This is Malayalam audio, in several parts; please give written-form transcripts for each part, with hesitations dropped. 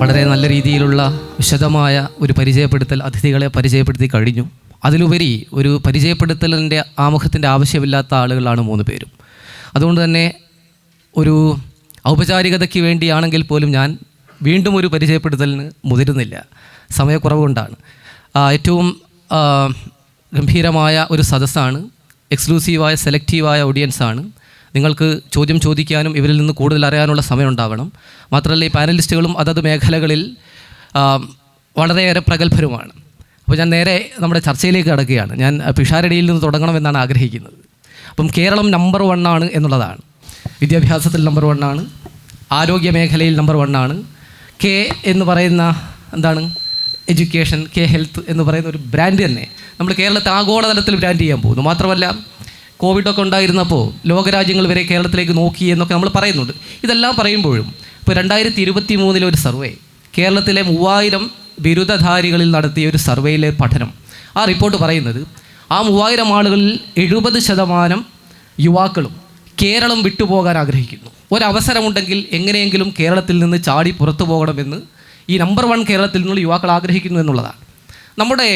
വളരെ നല്ല രീതിയിലുള്ള വിശദമായ ഒരു പരിചയപ്പെടുത്തൽ അതിഥികളെ പരിചയപ്പെടുത്തി കഴിഞ്ഞു. അതിലുപരി ഒരു പരിചയപ്പെടുത്തലിൻ്റെ ആമുഖത്തിൻ്റെ ആവശ്യമില്ലാത്ത ആളുകളാണ് 3 പേരും. അതുകൊണ്ട് തന്നെ ഒരു ഔപചാരികതയ്ക്ക് വേണ്ടിയാണെങ്കിൽ പോലും ഞാൻ വീണ്ടും ഒരു പരിചയപ്പെടുത്തലിന് മുതിരുന്നില്ല, സമയക്കുറവ് കൊണ്ടാണ്. ഏറ്റവും ഗംഭീരമായ ഒരു സദസ്സാണ്, എക്സ്ക്ലൂസീവായ സെലക്റ്റീവായ ഓഡിയൻസാണ്. നിങ്ങൾക്ക് ചോദ്യം ചോദിക്കാനും ഇവരിൽ നിന്ന് കൂടുതൽ അറിയാനുള്ള സമയം ഉണ്ടാവണം. മാത്രമല്ല ഈ പാനലിസ്റ്റുകളും അതത് മേഖലകളിൽ വളരെയേറെ പ്രഗത്ഭരുമാണ്. അപ്പോൾ ഞാൻ നേരെ നമ്മുടെ ചർച്ചയിലേക്ക് കടക്കുകയാണ്. ഞാൻ പിഷാരടിയിൽ നിന്ന് തുടങ്ങണമെന്നാണ് ആഗ്രഹിക്കുന്നത്. അപ്പം കേരളം നമ്പർ 1 ആണ് എന്നുള്ളതാണ്. വിദ്യാഭ്യാസത്തിൽ നമ്പർ 1 ആണ്, ആരോഗ്യ മേഖലയിൽ നമ്പർ 1 ആണ്. കെ എന്ന് പറയുന്ന എന്താണ് എഡ്യൂക്കേഷൻ, കെ ഹെൽത്ത് എന്ന് പറയുന്ന ഒരു ബ്രാൻഡ് തന്നെ നമ്മൾ കേരളത്തെ ആഗോളതലത്തിൽ ബ്രാൻഡ് ചെയ്യാൻ പോകുന്നു. മാത്രമല്ല കോവിഡൊക്കെ ഉണ്ടായിരുന്നപ്പോൾ ലോകരാജ്യങ്ങൾ വരെ കേരളത്തിലേക്ക് നോക്കി എന്നൊക്കെ നമ്മൾ പറയുന്നുണ്ട്. ഇതെല്ലാം പറയുമ്പോഴും ഇപ്പോൾ 2023 ഒരു സർവേ, കേരളത്തിലെ 3000 ബിരുദധാരികളിൽ നടത്തിയ ഒരു സർവേയിലെ പഠനം, ആ റിപ്പോർട്ട് പറയുന്നത് ആ 3000 ആളുകളിൽ 70% യുവാക്കളും കേരളം വിട്ടുപോകാൻ ആഗ്രഹിക്കുന്നു. ഒരവസരമുണ്ടെങ്കിൽ എങ്ങനെയെങ്കിലും കേരളത്തിൽ നിന്ന് ചാടി പുറത്തു പോകണമെന്ന് ഈ നമ്പർ 1 കേരളത്തിൽ നിന്നുള്ള യുവാക്കൾ ആഗ്രഹിക്കുന്നു എന്നുള്ളതാണ്. നമ്മുടെ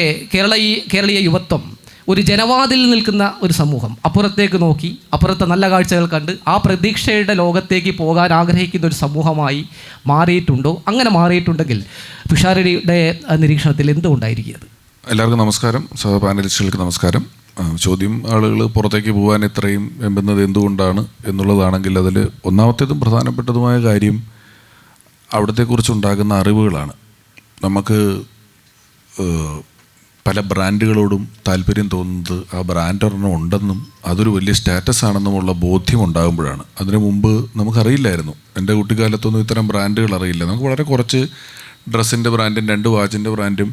കേരളീയ യുവത്വം ഒരു ജനവാതിൽ നിൽക്കുന്ന ഒരു സമൂഹം, അപ്പുറത്തേക്ക് നോക്കി അപ്പുറത്തെ നല്ല കാഴ്ചകൾ കണ്ട് ആ പ്രതീക്ഷയുടെ ലോകത്തേക്ക് പോകാൻ ആഗ്രഹിക്കുന്ന ഒരു സമൂഹമായി മാറിയിട്ടുണ്ടോ? അങ്ങനെ മാറിയിട്ടുണ്ടെങ്കിൽ പിഷാരടിയുടെ നിരീക്ഷണത്തിൽ എന്തുകൊണ്ടായിരിക്കും? എല്ലാവർക്കും നമസ്കാരം, സഹ പാനലിസ്റ്റുകൾക്ക് നമസ്കാരം. ചോദ്യം ആളുകൾ പുറത്തേക്ക് പോകാൻ ഇത്രയും വെമ്പുന്നത് എന്തുകൊണ്ടാണ് എന്നുള്ളതാണെങ്കിൽ അതിൽ ഒന്നാമത്തേതും പ്രധാനപ്പെട്ടതുമായ കാര്യം അവിടത്തെക്കുറിച്ചുണ്ടാകുന്ന അറിവുകളാണ്. നമുക്ക് പല ബ്രാൻഡുകളോടും താല്പര്യം തോന്നുന്നത് ആ ബ്രാൻഡ് ഒരെണ്ണം ഉണ്ടെന്നും അതൊരു വലിയ സ്റ്റാറ്റസ് ആണെന്നുമുള്ള ബോധ്യം ഉണ്ടാകുമ്പോഴാണ്. അതിനു മുമ്പ് നമുക്കറിയില്ലായിരുന്നു. എൻ്റെ കുട്ടിക്കാലത്തൊന്നും ഇത്തരം ബ്രാൻഡുകൾ അറിയില്ല. നമുക്ക് വളരെ കുറച്ച് ഡ്രസ്സിൻ്റെ ബ്രാൻഡും 2 വാച്ചിൻ്റെ ബ്രാൻഡും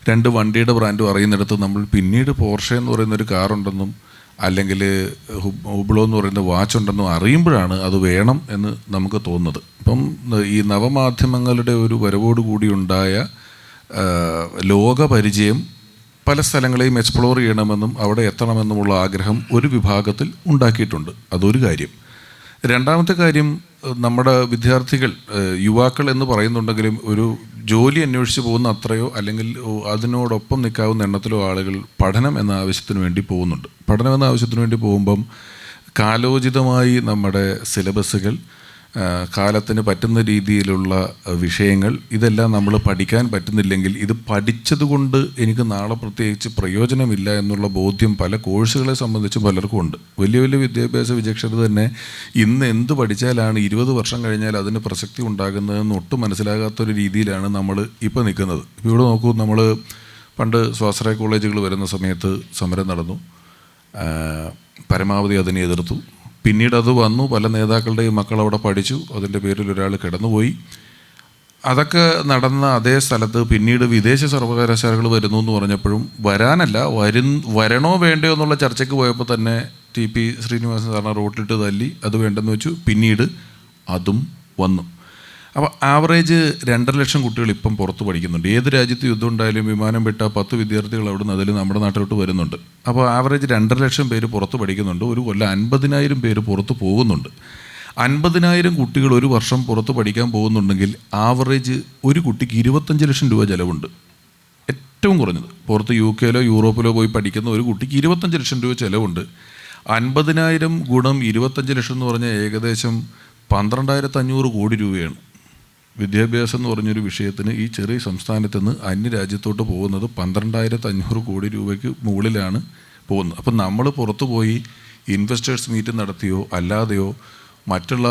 2 വണ്ടിയുടെ ബ്രാൻഡും അറിയുന്നിടത്ത് നമ്മൾ പിന്നീട് പോർഷെ എന്ന് പറയുന്നൊരു കാറുണ്ടെന്നും അല്ലെങ്കിൽ ഹുബ്ലോ എന്ന് പറയുന്ന വാച്ച് ഉണ്ടെന്നും അറിയുമ്പോഴാണ് അത് വേണം എന്ന് നമുക്ക് തോന്നുന്നത്. ഇപ്പം ഈ നവമാധ്യമങ്ങളുടെ ഒരു വരവോടുകൂടി ഉണ്ടായ ലോകപരിചയം പല സ്ഥലങ്ങളെയും എക്സ്പ്ലോർ ചെയ്യണമെന്നും അവിടെ എത്തണമെന്നുമുള്ള ആഗ്രഹം ഒരു വിഭാഗത്തിൽ ഉണ്ടാക്കിയിട്ടുണ്ട്. അതൊരു കാര്യം. രണ്ടാമത്തെ കാര്യം, നമ്മുടെ വിദ്യാർത്ഥികൾ, യുവാക്കൾ എന്ന് പറയുന്നുണ്ടെങ്കിലും ഒരു ജോലി അന്വേഷിച്ച് പോകുന്ന അത്രയോ അല്ലെങ്കിൽ അതിനോടൊപ്പം നിൽക്കാവുന്ന എണ്ണത്തിലോ ആളുകൾ പഠനം എന്ന ആവശ്യത്തിന് വേണ്ടി പോകുന്നുണ്ട്. പഠനം എന്ന ആവശ്യത്തിന് വേണ്ടി പോകുമ്പം കാലോചിതമായി നമ്മുടെ സിലബസുകൾ, കാലത്തിന് പറ്റുന്ന രീതിയിലുള്ള വിഷയങ്ങൾ, ഇതെല്ലാം നമ്മൾ പഠിക്കാൻ പറ്റുന്നില്ലെങ്കിൽ ഇത് പഠിച്ചതുകൊണ്ട് എനിക്ക് നാളെ പ്രത്യേകിച്ച് പ്രയോജനമില്ല എന്നുള്ള ബോധ്യം പല കോഴ്സുകളെ സംബന്ധിച്ച് പലർക്കും ഉണ്ട്. വലിയ വലിയ വിദ്യാഭ്യാസ വിചക്ഷണർ തന്നെ ഇന്ന് എന്ത് പഠിച്ചാലാണ് 20 വർഷം കഴിഞ്ഞാൽ അതിന് പ്രസക്തി ഉണ്ടാകുന്നതെന്ന് ഒട്ടും മനസ്സിലാകാത്തൊരു രീതിയിലാണ് നമ്മൾ ഇപ്പോൾ നിൽക്കുന്നത്. ഇപ്പോൾ ഇവിടെ നോക്കൂ, നമ്മൾ പണ്ട് സ്വാശ്രയ കോളേജുകൾ വരുന്ന സമയത്ത് സമരം നടന്നു, പരമാവധി അതിനെ എതിർത്തു. പിന്നീട് അത് വന്നു, പല നേതാക്കളുടെയും മക്കൾ അവിടെ പഠിച്ചു, അതിൻ്റെ പേരിൽ ഒരാൾ കിടന്നുപോയി. അതൊക്കെ നടന്ന അതേ സ്ഥലത്ത് പിന്നീട് വിദേശ സർവകലാശാലകൾ വരുന്നു എന്ന് പറഞ്ഞപ്പോഴും വരണോ വേണ്ടയോ എന്നുള്ള ചർച്ചയ്ക്ക് പോയപ്പോൾ തന്നെ TP ശ്രീനിവാസൻ സാറിനെ റോട്ടിലിട്ട് തല്ലി, അത് വേണ്ടെന്ന് വെച്ചു. പിന്നീട് അതും വന്നു. അപ്പോൾ ആവറേജ് 2.5 ലക്ഷം കുട്ടികൾ ഇപ്പം പുറത്ത് പഠിക്കുന്നുണ്ട്. ഏത് രാജ്യത്ത് യുദ്ധം ഉണ്ടായാലും വിമാനം വിട്ടാൽ 10 വിദ്യാർത്ഥികൾ അവിടെ നിന്ന് അതിൽ നമ്മുടെ നാട്ടിലോട്ട് വരുന്നുണ്ട്. അപ്പോൾ ആവറേജ് 2.5 ലക്ഷം പേര് പുറത്ത് പഠിക്കുന്നുണ്ട്. ഒരു കൊല്ലം 50,000 പേര് പുറത്ത് പോകുന്നുണ്ട്. 50,000 കുട്ടികൾ ഒരു വർഷം പുറത്ത് പഠിക്കാൻ പോകുന്നുണ്ടെങ്കിൽ ആവറേജ് ഒരു കുട്ടിക്ക് 25 ലക്ഷം രൂപ ചിലവുണ്ട്. ഏറ്റവും കുറഞ്ഞത് പുറത്ത് UK-ലോ യൂറോപ്പിലോ പോയി പഠിക്കുന്ന ഒരു കുട്ടിക്ക് 25 ലക്ഷം രൂപ ചിലവുണ്ട്. 50,000 ഗുണം 25 ലക്ഷം എന്ന് പറഞ്ഞാൽ ഏകദേശം 12,500 കോടി രൂപയാണ്. വിദ്യാഭ്യാസം എന്ന് പറഞ്ഞൊരു വിഷയത്തിന് ഈ ചെറിയ സംസ്ഥാനത്ത് നിന്ന് അന്യരാജ്യത്തോട്ട് പോകുന്നത് 12,500 കോടി രൂപയ്ക്ക് മുകളിലാണ് പോകുന്നത്. അപ്പം നമ്മൾ പുറത്തു പോയി ഇൻവെസ്റ്റേഴ്സ് മീറ്റ് നടത്തിയോ അല്ലാതെയോ മറ്റുള്ള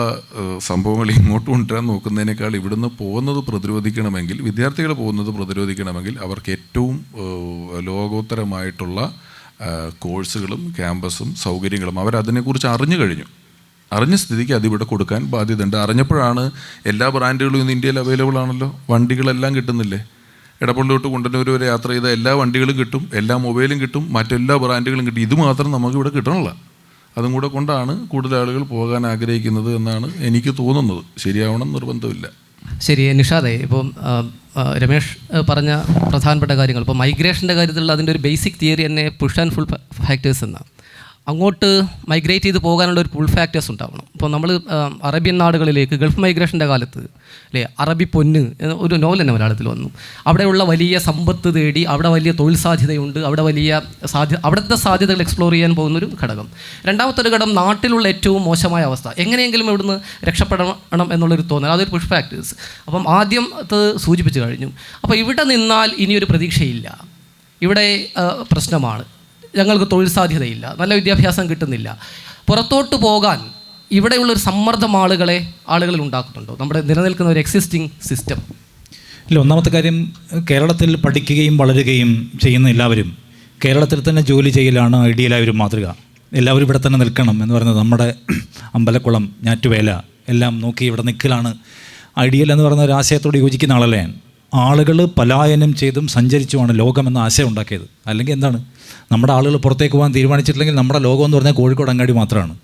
സംഭവങ്ങൾ ഇങ്ങോട്ട് കൊണ്ടുവരാൻ നോക്കുന്നതിനേക്കാൾ ഇവിടുന്ന് പോകുന്നത് പ്രതിരോധിക്കണമെങ്കിൽ, വിദ്യാർത്ഥികൾ പോകുന്നത് പ്രതിരോധിക്കണമെങ്കിൽ അവർക്ക് ഏറ്റവും ലോകോത്തരമായിട്ടുള്ള കോഴ്സുകളും ക്യാമ്പസും സൗകര്യങ്ങളും അവരതിനെക്കുറിച്ച് അറിഞ്ഞു കഴിഞ്ഞു. അറിഞ്ഞ സ്ഥിതിക്ക് അതിവിടെ കൊടുക്കാൻ ബാധ്യതയുണ്ട്. അറിഞ്ഞപ്പോഴാണ് എല്ലാ ബ്രാൻഡുകളും ഇന്ന് ഇന്ത്യയിൽ അവൈലബിൾ ആണല്ലോ. വണ്ടികളെല്ലാം കിട്ടുന്നില്ലേ? എടപ്പള്ളി തൊട്ട് കുണ്ടന്നൂർ വരെ യാത്ര ചെയ്ത എല്ലാ വണ്ടികളും കിട്ടും, എല്ലാ മൊബൈലും കിട്ടും, മറ്റെല്ലാ ബ്രാൻഡുകളും കിട്ടും. ഇത് മാത്രം നമുക്കിവിടെ കിട്ടണില്ല. അതും കൂടെ കൊണ്ടാണ് കൂടുതൽ ആളുകൾ പോകാൻ ആഗ്രഹിക്കുന്നത് എന്നാണ് എനിക്ക് തോന്നുന്നത്. ശരിയാവണം നിർബന്ധമില്ല. ശരി. നിഷാദേ, ഇപ്പം രമേഷ് പറഞ്ഞ പ്രധാനപ്പെട്ട കാര്യങ്ങൾ, ഇപ്പോൾ മൈഗ്രേഷൻ്റെ കാര്യത്തിലുള്ള അതിൻ്റെ ഒരു ബേസിക് തിയറി തന്നെ പുഷ് ആൻഡ് ഫുൾ ഫാക്ടേഴ്സ് എന്നാണ്. അങ്ങോട്ട് മൈഗ്രേറ്റ് ചെയ്ത് പോകാനുള്ള ഒരു പുൾ ഫാക്ടേഴ്സ് ഉണ്ടാവണം. ഇപ്പോൾ നമ്മൾ അറേബ്യൻ നാടുകളിലേക്ക് ഗൾഫ് മൈഗ്രേഷൻ്റെ കാലത്ത് അല്ലേ, അറബി പൊന്ന് ഒരു നോവൽ തന്നെ മലയാളത്തിൽ വന്നു. അവിടെയുള്ള വലിയ സമ്പത്ത് തേടി അവിടെ വലിയ തൊഴിൽ സാധ്യതയുണ്ട്, അവിടെ വലിയ അവിടുത്തെ സാധ്യതകൾ എക്സ്പ്ലോർ ചെയ്യാൻ പോകുന്നൊരു ഘടകം. രണ്ടാമത്തെ ഒരു ഘടകം നാട്ടിലുള്ള ഏറ്റവും മോശമായ അവസ്ഥ, എങ്ങനെയെങ്കിലും ഇവിടുന്ന് രക്ഷപ്പെടണം എന്നുള്ളൊരു തോന്നൽ, അതൊരു പുഷ് ഫാക്ടേഴ്സ്. അപ്പം ആദ്യം അത് സൂചിപ്പിച്ച് കഴിഞ്ഞു. അപ്പോൾ ഇവിടെ നിന്നാൽ ഇനിയൊരു പ്രതീക്ഷയില്ല, ഇവിടെ പ്രശ്നമാണ്, ഞങ്ങൾക്ക് തൊഴിൽ സാധ്യതയില്ല, നല്ല വിദ്യാഭ്യാസം കിട്ടുന്നില്ല, പുറത്തോട്ട് പോകാൻ ഇവിടെയുള്ളൊരു സമ്മർദ്ദം ആളുകളിൽ ഉണ്ടാക്കുന്നുണ്ടോ, നമ്മുടെ നിലനിൽക്കുന്ന ഒരു എക്സിസ്റ്റിംഗ് സിസ്റ്റം? ഇല്ല, ഒന്നാമത്തെ കാര്യം, കേരളത്തിൽ പഠിക്കുകയും വളരുകയും ചെയ്യുന്ന എല്ലാവരും കേരളത്തിൽ തന്നെ ജോലി ചെയ്യലാണ് ഐഡിയലായ ഒരു മാതൃക. എല്ലാവരും ഇവിടെ തന്നെ നിൽക്കണം എന്ന് പറയുന്നത്, നമ്മുടെ അമ്പലക്കുളം, ഞാറ്റുവേല എല്ലാം നോക്കി ഇവിടെ നിൽക്കലാണ് ഐഡിയൽ എന്ന് പറയുന്ന ഒരു ആശയത്തോട് യോജിക്കുന്ന ആളല്ലേ ഞാൻ. ആളുകൾ പലായനം ചെയ്തും സഞ്ചരിച്ചുമാണ് ലോകമെന്ന ആശയം ഉണ്ടാക്കിയത്. അല്ലെങ്കിൽ എന്താണ്, നമ്മുടെ ആളുകൾ പുറത്തേക്ക് പോകാൻ തീരുമാനിച്ചിട്ടില്ലെങ്കിൽ നമ്മുടെ ലോകം എന്ന് പറഞ്ഞാൽ കോഴിക്കോട് അങ്ങാടി മാത്രമാണ്.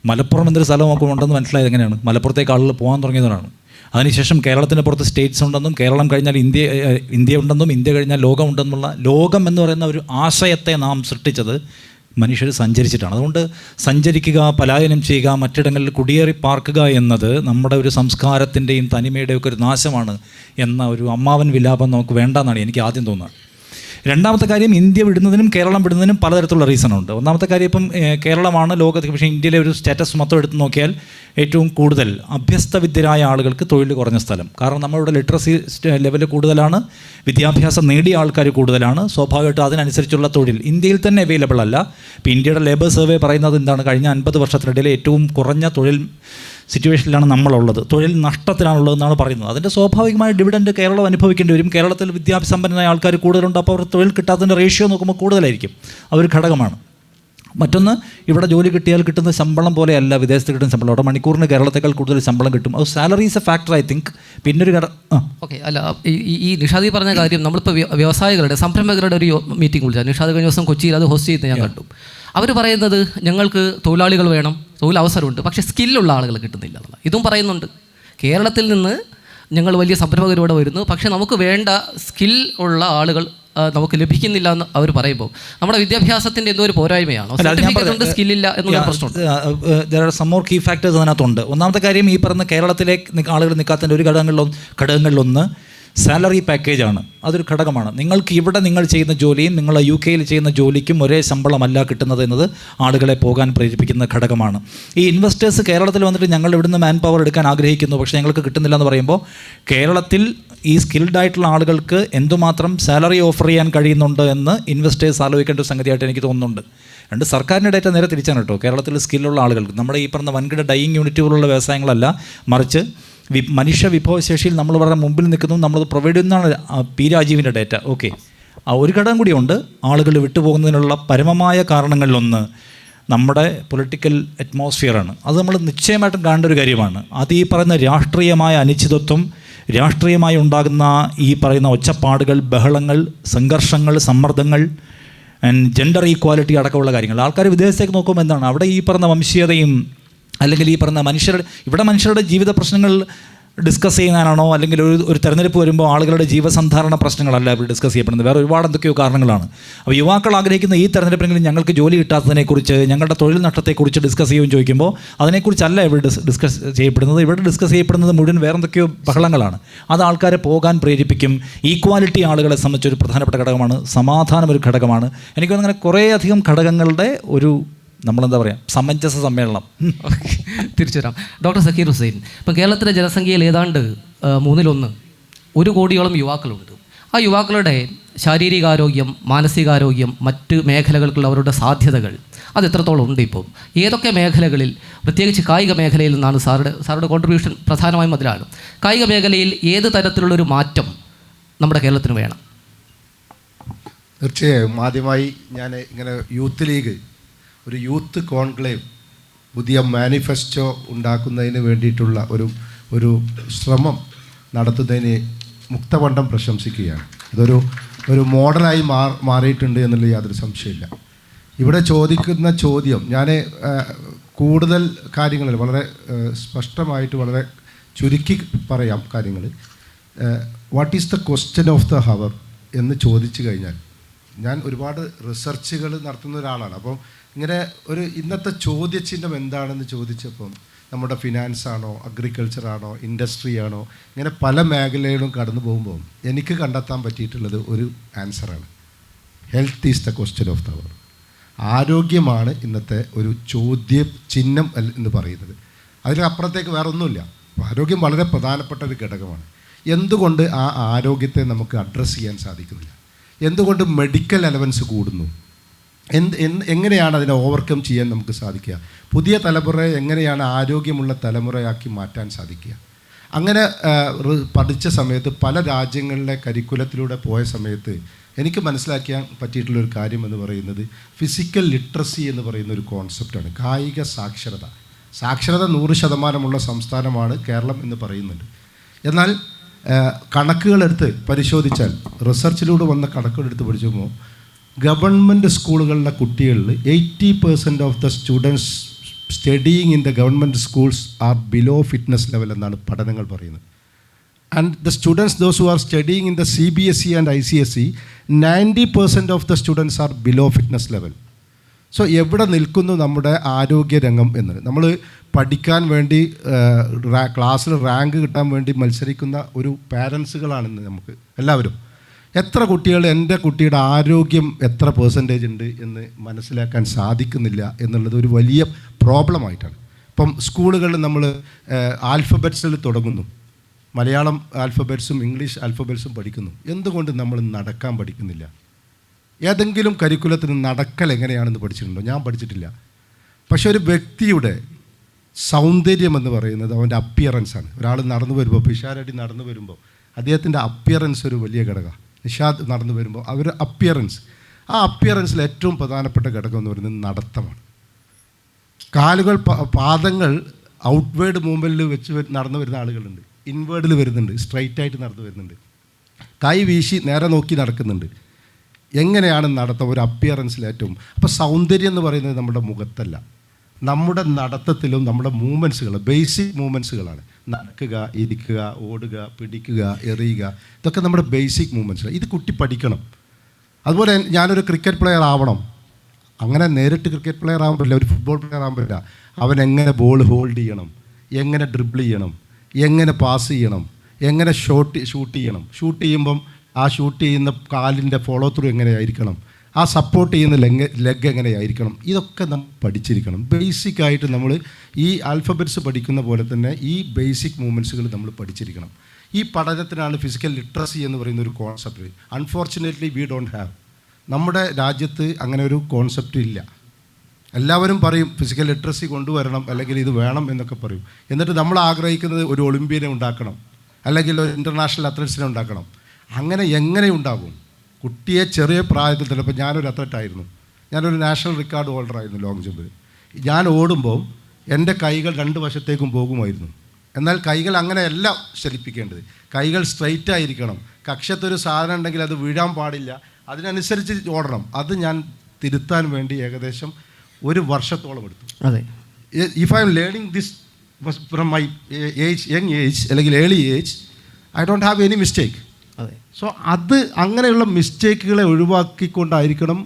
മലപ്പുറം എന്നൊരു സ്ഥലം നമുക്ക് ഉണ്ടെന്ന് മനസ്സിലായത് എങ്ങനെയാണ്? മലപ്പുറത്തേക്ക് ആളുകൾ പോകാൻ തുടങ്ങിയതാണ്. അതിനുശേഷം കേരളത്തിന് പുറത്ത് സ്റ്റേറ്റ്സ് ഉണ്ടെന്നും കേരളം കഴിഞ്ഞാൽ ഇന്ത്യ ഉണ്ടെന്നും ഇന്ത്യ കഴിഞ്ഞാൽ ലോകം ഉണ്ടെന്നുള്ള ലോകം എന്ന് പറയുന്ന ഒരു ആശയത്തെ നാം സൃഷ്ടിച്ചത് മനുഷ്യർ സഞ്ചരിച്ചിട്ടാണ്. അതുകൊണ്ട് സഞ്ചരിക്കുക, പലായനം ചെയ്യുക, മറ്റിടങ്ങളിൽ കുടിയേറി പാർക്കുക എന്നത് നമ്മുടെ ഒരു സംസ്കാരത്തിൻ്റെയും തനിമയുടെയും ഒക്കെ ഒരു നാശമാണ് എന്ന ഒരു അമ്മാവൻ വിലാപം നമുക്ക് വേണ്ടെന്നാണ് എനിക്ക് ആദ്യം തോന്നുന്നത്. രണ്ടാമത്തെ കാര്യം, ഇന്ത്യ വിടുന്നതിനും കേരളം വിടുന്നതിനും പലതരത്തിലുള്ള റീസണുണ്ട്. ഒന്നാമത്തെ കാര്യം, ഇപ്പം കേരളമാണ് ലോകത്ത്, പക്ഷേ ഇന്ത്യയിലെ ഒരു സ്റ്റാറ്റസ് മൊത്തം എടുത്ത് നോക്കിയാൽ ഏറ്റവും കൂടുതൽ അഭ്യസ്തവിദ്യരായ ആളുകൾക്ക് തൊഴിൽ കുറഞ്ഞ സ്ഥലം. കാരണം നമ്മളുടെ ലിറ്ററസി ലെവൽ കൂടുതലാണ്, വിദ്യാഭ്യാസം നേടിയ ആൾക്കാർ കൂടുതലാണ്, സ്വാഭാവികമായിട്ടും അതിനനുസരിച്ചുള്ള തൊഴിൽ ഇന്ത്യയിൽ തന്നെ അവൈലബിൾ അല്ല. ഇപ്പോൾ ഇന്ത്യയുടെ ലേബർ സർവേ പറയുന്നത് എന്താണ്, കഴിഞ്ഞ 50 വർഷത്തിനിടയിൽ ഏറ്റവും കുറഞ്ഞ തൊഴിൽ സിറ്റുവേഷനിലാണ് നമ്മളുള്ളത്, തൊഴിൽ നഷ്ടത്തിലാണുള്ളതെന്നാണ് പറയുന്നത്. അതിൻ്റെ സ്വാഭാവികമായ ഡിവിഡൻഡ് കേരളം അനുഭവിക്കേണ്ടി വരും. കേരളത്തിൽ വിദ്യാസമ്പന്നരായ ആൾക്കാർ കൂടുതലുണ്ട്, അപ്പോൾ അവർ തൊഴിൽ കിട്ടാത്തതിൻ്റെ റേഷ്യോ നോക്കുമ്പോൾ കൂടുതലായിരിക്കും, അതൊരു ഘടകമാണ്. മറ്റൊന്ന്, ഇവിടെ ജോലി കിട്ടിയാൽ കിട്ടുന്ന ശമ്പളം പോലെയല്ല വിദേശത്ത് കിട്ടുന്ന ശമ്പളം. അവിടെ മണിക്കൂറിന് കേരളത്തേക്കാൾ കൂടുതൽ ശമ്പളം കിട്ടും. അത് salary is A factor I think. പിന്നൊരു ഓക്കെ, അല്ല, ഈ നിഷാദി പറഞ്ഞ കാര്യം, നമ്മളിപ്പോൾ വ്യവസായികളുടെ സംരംഭകരുടെ ഒരു മീറ്റിംഗ് വിളിച്ചാൽ, നിഷാദ് കഴിഞ്ഞ ദിവസം കൊച്ചിയിൽ അത് ഹോസ്റ്റ് ചെയ്യുന്നത് ഞാൻ കണ്ടു. അവർ പറയുന്നത്, ഞങ്ങൾക്ക് തൊഴിലാളികൾ വേണം, തൊഴിലവസരമുണ്ട്, പക്ഷേ സ്കില്ലുള്ള ആളുകൾ കിട്ടുന്നില്ല എന്നുള്ള ഇതും പറയുന്നുണ്ട്. കേരളത്തിൽ നിന്ന് ഞങ്ങൾ വലിയ സംരംഭകരോടെ വരുന്നു, പക്ഷേ നമുക്ക് വേണ്ട സ്കിൽ ഉള്ള ആളുകൾ നമുക്ക് ലഭിക്കുന്നില്ല എന്ന് അവർ പറയുമ്പോൾ നമ്മുടെ വിദ്യാഭ്യാസത്തിൻ്റെ എന്തോ ഒരു പോരായ്മയാണോ, സർട്ടിഫിക്കറ്റ് സ്കില്ലില്ല എന്നുള്ള പ്രശ്നമുണ്ട്. സം മോർ കീ ഫാക്ടേഴ്സ് അതിനകത്തുണ്ട്. ഒന്നാമത്തെ കാര്യം, ഈ പറഞ്ഞ കേരളത്തിലേക്ക് ആളുകൾ നിൽക്കാത്തതിൻ്റെ ഒരു ഘടകങ്ങളിലൊന്ന് സാലറി പാക്കേജാണ്. അതൊരു ഘടകമാണ്. നിങ്ങൾക്ക് ഇവിടെ നിങ്ങൾ ചെയ്യുന്ന ജോലിയും നിങ്ങൾ UK ചെയ്യുന്ന ജോലിക്കും ഒരേ ശമ്പളമല്ല കിട്ടുന്നത് എന്നത് ആളുകളെ പോകാൻ പ്രേരിപ്പിക്കുന്ന ഘടകമാണ്. ഈ ഇൻവെസ്റ്റേഴ്സ് കേരളത്തിൽ വന്നിട്ട് ഞങ്ങൾ ഇവിടുന്ന് മാൻ പവർ എടുക്കാൻ ആഗ്രഹിക്കുന്നു, പക്ഷേ ഞങ്ങൾക്ക് കിട്ടുന്നില്ല എന്ന് പറയുമ്പോൾ കേരളത്തിൽ ഈ സ്കിൽഡ് ആയിട്ടുള്ള ആളുകൾക്ക് എന്തുമാത്രം സാലറി ഓഫർ ചെയ്യാൻ കഴിയുന്നുണ്ട് എന്ന് ഇൻവെസ്റ്റേഴ്സ് ആലോചിക്കേണ്ട ഒരു സംഗതിയായിട്ട് എനിക്ക് തോന്നുന്നുണ്ട്. രണ്ട്, സർക്കാരിൻ്റെ ഡേറ്റ നേരെ തിരിച്ചാണ് കേട്ടോ. കേരളത്തിൽ സ്കില്ലുള്ള ആളുകൾക്ക് നമ്മുടെ ഈ പറഞ്ഞ വൻകിട ഡൈയിങ് യൂണിറ്റ് പോലുള്ള വ്യവസായങ്ങളല്ല, മറിച്ച് മനുഷ്യ വിഭവശേഷിയിൽ നമ്മൾ വളരെ മുമ്പിൽ നിൽക്കുന്നു. നമ്മളത് പ്രൊവൈഡ് ചെയ്യുന്നതാണ് പി രാജീവിൻ്റെ ഡേറ്റ. ഓക്കെ, ആ ഒരു ഘടകം കൂടിയുണ്ട്. ആളുകൾ വിട്ടുപോകുന്നതിനുള്ള പരമമായ കാരണങ്ങളിലൊന്ന് നമ്മുടെ പൊളിറ്റിക്കൽ അറ്റ്മോസ്ഫിയറാണ്. അത് നമ്മൾ നിശ്ചയമായിട്ടും കാണേണ്ട ഒരു കാര്യമാണ്. അത് ഈ പറയുന്ന രാഷ്ട്രീയമായ അനിശ്ചിതത്വം, രാഷ്ട്രീയമായി ഉണ്ടാകുന്ന ഈ പറയുന്ന ഒച്ചപ്പാടുകൾ, ബഹളങ്ങൾ, സംഘർഷങ്ങൾ, സമ്മർദ്ദങ്ങൾ, ജെൻഡർ ഈക്വാലിറ്റി അടക്കമുള്ള കാര്യങ്ങൾ. ആൾക്കാർ വിദേശത്തേക്ക് നോക്കുമ്പോൾ എന്താണ്, അവിടെ ഈ പറഞ്ഞ വംശീയതയും അല്ലെങ്കിൽ ഈ പറഞ്ഞ മനുഷ്യരുടെ ജീവിത പ്രശ്നങ്ങൾ ഡിസ്കസ് ചെയ്യുന്നതിനാണോ, അല്ലെങ്കിൽ ഒരു തെരഞ്ഞെടുപ്പ് വരുമ്പോൾ ആളുകളുടെ ജീവസന്ധാരണ പ്രശ്നങ്ങളല്ല ഇവർ ഡിസ്കസ് ചെയ്യപ്പെടുന്നത്, വേറെ ഒരുപാട് എന്തൊക്കെയോ കാരണങ്ങളാണ്. അപ്പോൾ യുവാക്കൾ ആഗ്രഹിക്കുന്ന ഈ തെരഞ്ഞെടുപ്പിനെങ്കിലും ഞങ്ങൾക്ക് ജോലി കിട്ടാത്തതിനെക്കുറിച്ച്, ഞങ്ങളുടെ തൊഴിൽ നഷ്ടത്തെക്കുറിച്ച് ഡിസ്കസ് ചെയ്യുമെന്ന് ചോദിക്കുമ്പോൾ അതിനെക്കുറിച്ചല്ല ഇവിടെ ഡിസ്കസ് ചെയ്യപ്പെടുന്നത്. ഇവിടെ ഡിസ്കസ് ചെയ്യപ്പെടുന്നത് മുഴുവൻ വേറെ എന്തൊക്കെയോ ബഹളങ്ങളാണ്. അത് ആൾക്കാരെ പോകാൻ പ്രേരിപ്പിക്കും. ഈക്വാലിറ്റി ആളുകളെ സംബന്ധിച്ചൊരു പ്രധാനപ്പെട്ട ഘടകമാണ്. സമാധാനം ഒരു ഘടകമാണ്. എനിക്ക് തോന്നുന്നു അങ്ങനെ കുറേയധികം ഘടകങ്ങളുടെ ഒരു നമ്മളെന്താ പറയുക, സമഞ്ജസ സമ്മേളനം. തിരിച്ചു വരാം. ഡോക്ടർ സക്കീർ ഹുസൈൻ, ഇപ്പം കേരളത്തിലെ ജനസംഖ്യയിൽ ഏതാണ്ട് 1/3 1 കോടിയോളം യുവാക്കളുണ്ട്. ആ യുവാക്കളുടെ ശാരീരികാരോഗ്യം, മാനസികാരോഗ്യം, മറ്റ് മേഖലകൾക്കുള്ള അവരുടെ സാധ്യതകൾ അത് എത്രത്തോളം ഉണ്ട്? ഇപ്പോൾ ഏതൊക്കെ മേഖലകളിൽ, പ്രത്യേകിച്ച് കായിക മേഖലയിൽ നിന്നാണ് സാറുടെ കോൺട്രിബ്യൂഷൻ പ്രധാനമായും അതിലാണ്. കായിക മേഖലയിൽ ഏത് തരത്തിലുള്ളൊരു മാറ്റം നമ്മുടെ കേരളത്തിന് വേണം? തീർച്ചയായും ആദ്യമായി ഞാൻ ഇങ്ങനെ യൂത്ത് ലീഗ് ഒരു യൂത്ത് കോൺക്ലേവ്, പുതിയ മാനിഫെസ്റ്റോ ഉണ്ടാക്കുന്നതിന് വേണ്ടിയിട്ടുള്ള ഒരു ശ്രമം നടത്തുന്നതിന് മുക്തകണ്ഠം പ്രശംസിക്കുകയാണ്. ഇതൊരു മോഡലായി മാറിയിട്ടുണ്ട് എന്നുള്ള യാതൊരു സംശയമില്ല. ഇവിടെ ചോദിക്കുന്ന ചോദ്യം, ഞാൻ കൂടുതൽ കാര്യങ്ങളിൽ വളരെ സ്പഷ്ടമായിട്ട് വളരെ ചുരുക്കി പറയാം കാര്യങ്ങൾ. What is the question of the hour എന്ന് ചോദിച്ചു കഴിഞ്ഞാൽ, ഞാൻ ഒരുപാട് റിസർച്ചുകൾ നടത്തുന്ന ഒരാളാണ്. അപ്പം ഇങ്ങനെ ഒരു ഇന്നത്തെ ചോദ്യചിഹ്നം എന്താണെന്ന് ചോദിച്ചപ്പം നമ്മുടെ ഫിനാൻസാണോ, അഗ്രികൾച്ചറാണോ, ഇൻഡസ്ട്രി ആണോ, ഇങ്ങനെ പല മേഖലയിലും കടന്നു പോകുമ്പോൾ എനിക്ക് കണ്ടെത്താൻ പറ്റിയിട്ടുള്ളത് ഒരു ആൻസറാണ്. Health is the question of the hour. ആരോഗ്യമാണ് ഇന്നത്തെ ഒരു ചോദ്യചിഹ്നം എന്ന് പറയുന്നത്. അതിനപ്പുറത്തേക്ക് വേറെ ഒന്നുമില്ല. ആരോഗ്യം വളരെ പ്രധാനപ്പെട്ട ഒരു ഘടകമാണ്. എന്തുകൊണ്ട് ആ ആരോഗ്യത്തെ നമുക്ക് അഡ്രസ്സ് ചെയ്യാൻ സാധിക്കുന്നില്ല? എന്തുകൊണ്ട് മെഡിക്കൽ അലവൻസ് കൂടുന്നു? എങ്ങനെയാണ് അതിനെ ഓവർകം ചെയ്യാൻ നമുക്ക് സാധിക്കുക? പുതിയ തലമുറയെ എങ്ങനെയാണ് ആരോഗ്യമുള്ള തലമുറയാക്കി മാറ്റാൻ സാധിക്കുക? അങ്ങനെ പഠിച്ച സമയത്ത് പല രാജ്യങ്ങളിലെ കരിക്കുലത്തിലൂടെ പോയ സമയത്ത് എനിക്ക് മനസ്സിലാക്കാൻ പറ്റിയിട്ടുള്ളൊരു കാര്യം എന്ന് പറയുന്നത് ഫിസിക്കൽ ലിറ്ററസി എന്ന് പറയുന്ന ഒരു കോൺസെപ്റ്റാണ്. കായിക സാക്ഷരത. സാക്ഷരത 100% സംസ്ഥാനമാണ് കേരളം എന്ന് പറയുന്നുണ്ട്. എന്നാൽ കണക്കുകളെടുത്ത് പരിശോധിച്ചാൽ, റിസർച്ചിലൂടെ വന്ന കണക്കുകളെടുത്ത് പഠിച്ചുമ്പോൾ ഗവൺമെൻറ് സ്കൂളുകളിലെ കുട്ടികളിൽ 80% of the students studying in the government schools are below fitness level എന്നാണ് പഠനങ്ങൾ പറയുന്നത്. And the students those who are studying in the CBSE and ICSE 90% of the students are below fitness level. So എവിടെ നിൽക്കുന്നു നമ്മുടെ ആരോഗ്യരംഗം എന്ന്? നമ്മൾ പഠിക്കാൻ വേണ്ടി ക്ലാസ്സിൽ റാങ്ക് കിട്ടാൻ വേണ്ടി മത്സരിക്കുന്ന ഒരു പാരൻസുകളാണെന്ന് നമുക്ക് എല്ലാവരും. എത്ര കുട്ടികൾ എൻ്റെ കുട്ടിയുടെ ആരോഗ്യം എത്ര % ഉണ്ട് എന്ന് മനസ്സിലാക്കാൻ സാധിക്കുന്നില്ല എന്നുള്ളത് ഒരു വലിയ പ്രോബ്ലമായിട്ടാണ്. ഇപ്പം സ്കൂളുകളിൽ നമ്മൾ ആൽഫബറ്റ്സിൽ തുടങ്ങുന്നു, മലയാളം ആൽഫബറ്റ്സും ഇംഗ്ലീഷ് ആൽഫബറ്റ്സും പഠിക്കുന്നു. എന്തുകൊണ്ട് നമ്മൾ നടക്കാൻ പഠിക്കുന്നില്ല? ഏതെങ്കിലും കരിക്കുലത്തിന് നടക്കൽ എങ്ങനെയാണെന്ന് പഠിച്ചിട്ടുണ്ടോ? ഞാൻ പഠിച്ചിട്ടില്ല. പക്ഷെ ഒരു വ്യക്തിയുടെ സൗന്ദര്യം എന്ന് പറയുന്നത് അവൻ്റെ അപ്പിയറൻസാണ്. ഒരാൾ നടന്നു വരുമ്പോൾ, പിഷാരടി നടന്നു വരുമ്പോൾ അദ്ദേഹത്തിൻ്റെ അപ്പിയറൻസ് ഒരു വലിയ ഘടകമാണ്. നിഷാദ് നടന്നു വരുമ്പോൾ അവർ അപ്പിയറൻസ്, ആ അപ്പിയറൻസിൽ ഏറ്റവും പ്രധാനപ്പെട്ട ഘടകം എന്ന് പറയുന്നത് നടത്തമാണ്. കാലുകൾ, പാദങ്ങൾ ഔട്ട്വേർഡ് മൂവ്മെൻറ്റിൽ വെച്ച് നടന്നു വരുന്ന ആളുകളുണ്ട്, ഇൻവേർഡിൽ വരുന്നുണ്ട്, സ്ട്രൈറ്റ് ആയിട്ട് നടന്നു വരുന്നുണ്ട്, കൈ വീശി നേരെ നോക്കി നടക്കുന്നുണ്ട്. എങ്ങനെയാണ് നടത്തം? ഒരു അപ്പിയറൻസിൽ ഏറ്റവും. അപ്പോൾ സൗന്ദര്യം എന്ന് പറയുന്നത് നമ്മുടെ മുഖത്തല്ല, നമ്മുടെ നടത്തത്തിലും നമ്മുടെ മൂവ്മെൻറ്റ്സുകൾ, ബേസിക് മൂവ്മെൻറ്റ്സുകളാണ്. നടക്കുക, ഇരിക്കുക, ഓടുക, പിടിക്കുക, എറിയുക, ഇതൊക്കെ നമ്മുടെ ബേസിക് മൂവ്മെൻറ്റ്സുകൾ. ഇത് കുട്ടി പഠിക്കണം. അതുപോലെ ഞാനൊരു ക്രിക്കറ്റ് പ്ലെയർ ആവണം, അങ്ങനെ നേരിട്ട് ക്രിക്കറ്റ് പ്ലെയർ ആകാൻ പറ്റില്ല, ഒരു ഫുട്ബോൾ പ്ലെയർ ആകാൻ പറ്റില്ല. അവൻ എങ്ങനെ ബോൾ ഹോൾഡ് ചെയ്യണം, എങ്ങനെ ഡ്രിബിൾ ചെയ്യണം, എങ്ങനെ പാസ് ചെയ്യണം, എങ്ങനെ ഷൂട്ട് ചെയ്യണം, ഷൂട്ട് ചെയ്യുമ്പം ആ ഷൂട്ട് ചെയ്യുന്ന കാലിൻ്റെ ഫോളോ ത്രൂ എങ്ങനെയായിരിക്കണം, ആ സപ്പോർട്ട് ചെയ്യുന്ന ലെഗ് എങ്ങനെയായിരിക്കണം, ഇതൊക്കെ നമ്മൾ പഠിച്ചിരിക്കണം. ബേസിക്കായിട്ട് നമ്മൾ ഈ ആൽഫബറ്റ്സ് പഠിക്കുന്ന പോലെ തന്നെ ഈ ബേസിക് മൂവ്മെൻറ്റ്സുകൾ നമ്മൾ പഠിച്ചിരിക്കണം. ഈ പഠനത്തിനാണ് ഫിസിക്കൽ ലിറ്ററസി എന്ന് പറയുന്ന ഒരു concept. Unfortunately we don't have. നമ്മുടെ രാജ്യത്ത് അങ്ങനെ ഒരു കോൺസെപ്റ്റ് ഇല്ല. എല്ലാവരും പറയും ഫിസിക്കൽ ലിറ്ററസി കൊണ്ടുവരണം, അല്ലെങ്കിൽ ഇത് വേണം എന്നൊക്കെ പറയും. എന്നിട്ട് നമ്മൾ ആഗ്രഹിക്കുന്നത് ഒരു ഒളിമ്പ്യനെ ഉണ്ടാക്കണം, അല്ലെങ്കിൽ ഒരു ഇൻ്റർനാഷണൽ അത്ലറ്റ്സിനെ ഉണ്ടാക്കണം. അങ്ങനെ എങ്ങനെ ഉണ്ടാകും? കുട്ടിയെ ചെറിയ പ്രായത്തിൽ തന്നെ, ഇപ്പോൾ ഞാനൊരു അത്ലറ്റായിരുന്നു, ഞാനൊരു നാഷണൽ റെക്കോർഡ് ഹോൾഡറായിരുന്നു ലോങ് ജമ്പിൽ. ഞാൻ ഓടുമ്പോൾ എൻ്റെ കൈകൾ 2 വശത്തേക്കും പോകുമായിരുന്നു. എന്നാൽ കൈകൾ അങ്ങനെയല്ല ചലിപ്പിക്കേണ്ടത്. കൈകൾ സ്ട്രൈറ്റ് ആയിരിക്കണം. കക്ഷത്തൊരു സാധനം ഉണ്ടെങ്കിൽ അത് വീഴാൻ പാടില്ല, അതിനനുസരിച്ച് ഓടണം. അത് ഞാൻ തിരുത്താൻ വേണ്ടി ഏകദേശം 1 വർഷത്തോളം എടുത്തു. അതെ. If I am learning this from my young age അല്ലെങ്കിൽ early age, I don't have any mistake. അതെ. സോ അത് അങ്ങനെയുള്ള മിസ്റ്റേക്കുകളെ ഒഴിവാക്കിക്കൊണ്ടായിരിക്കണം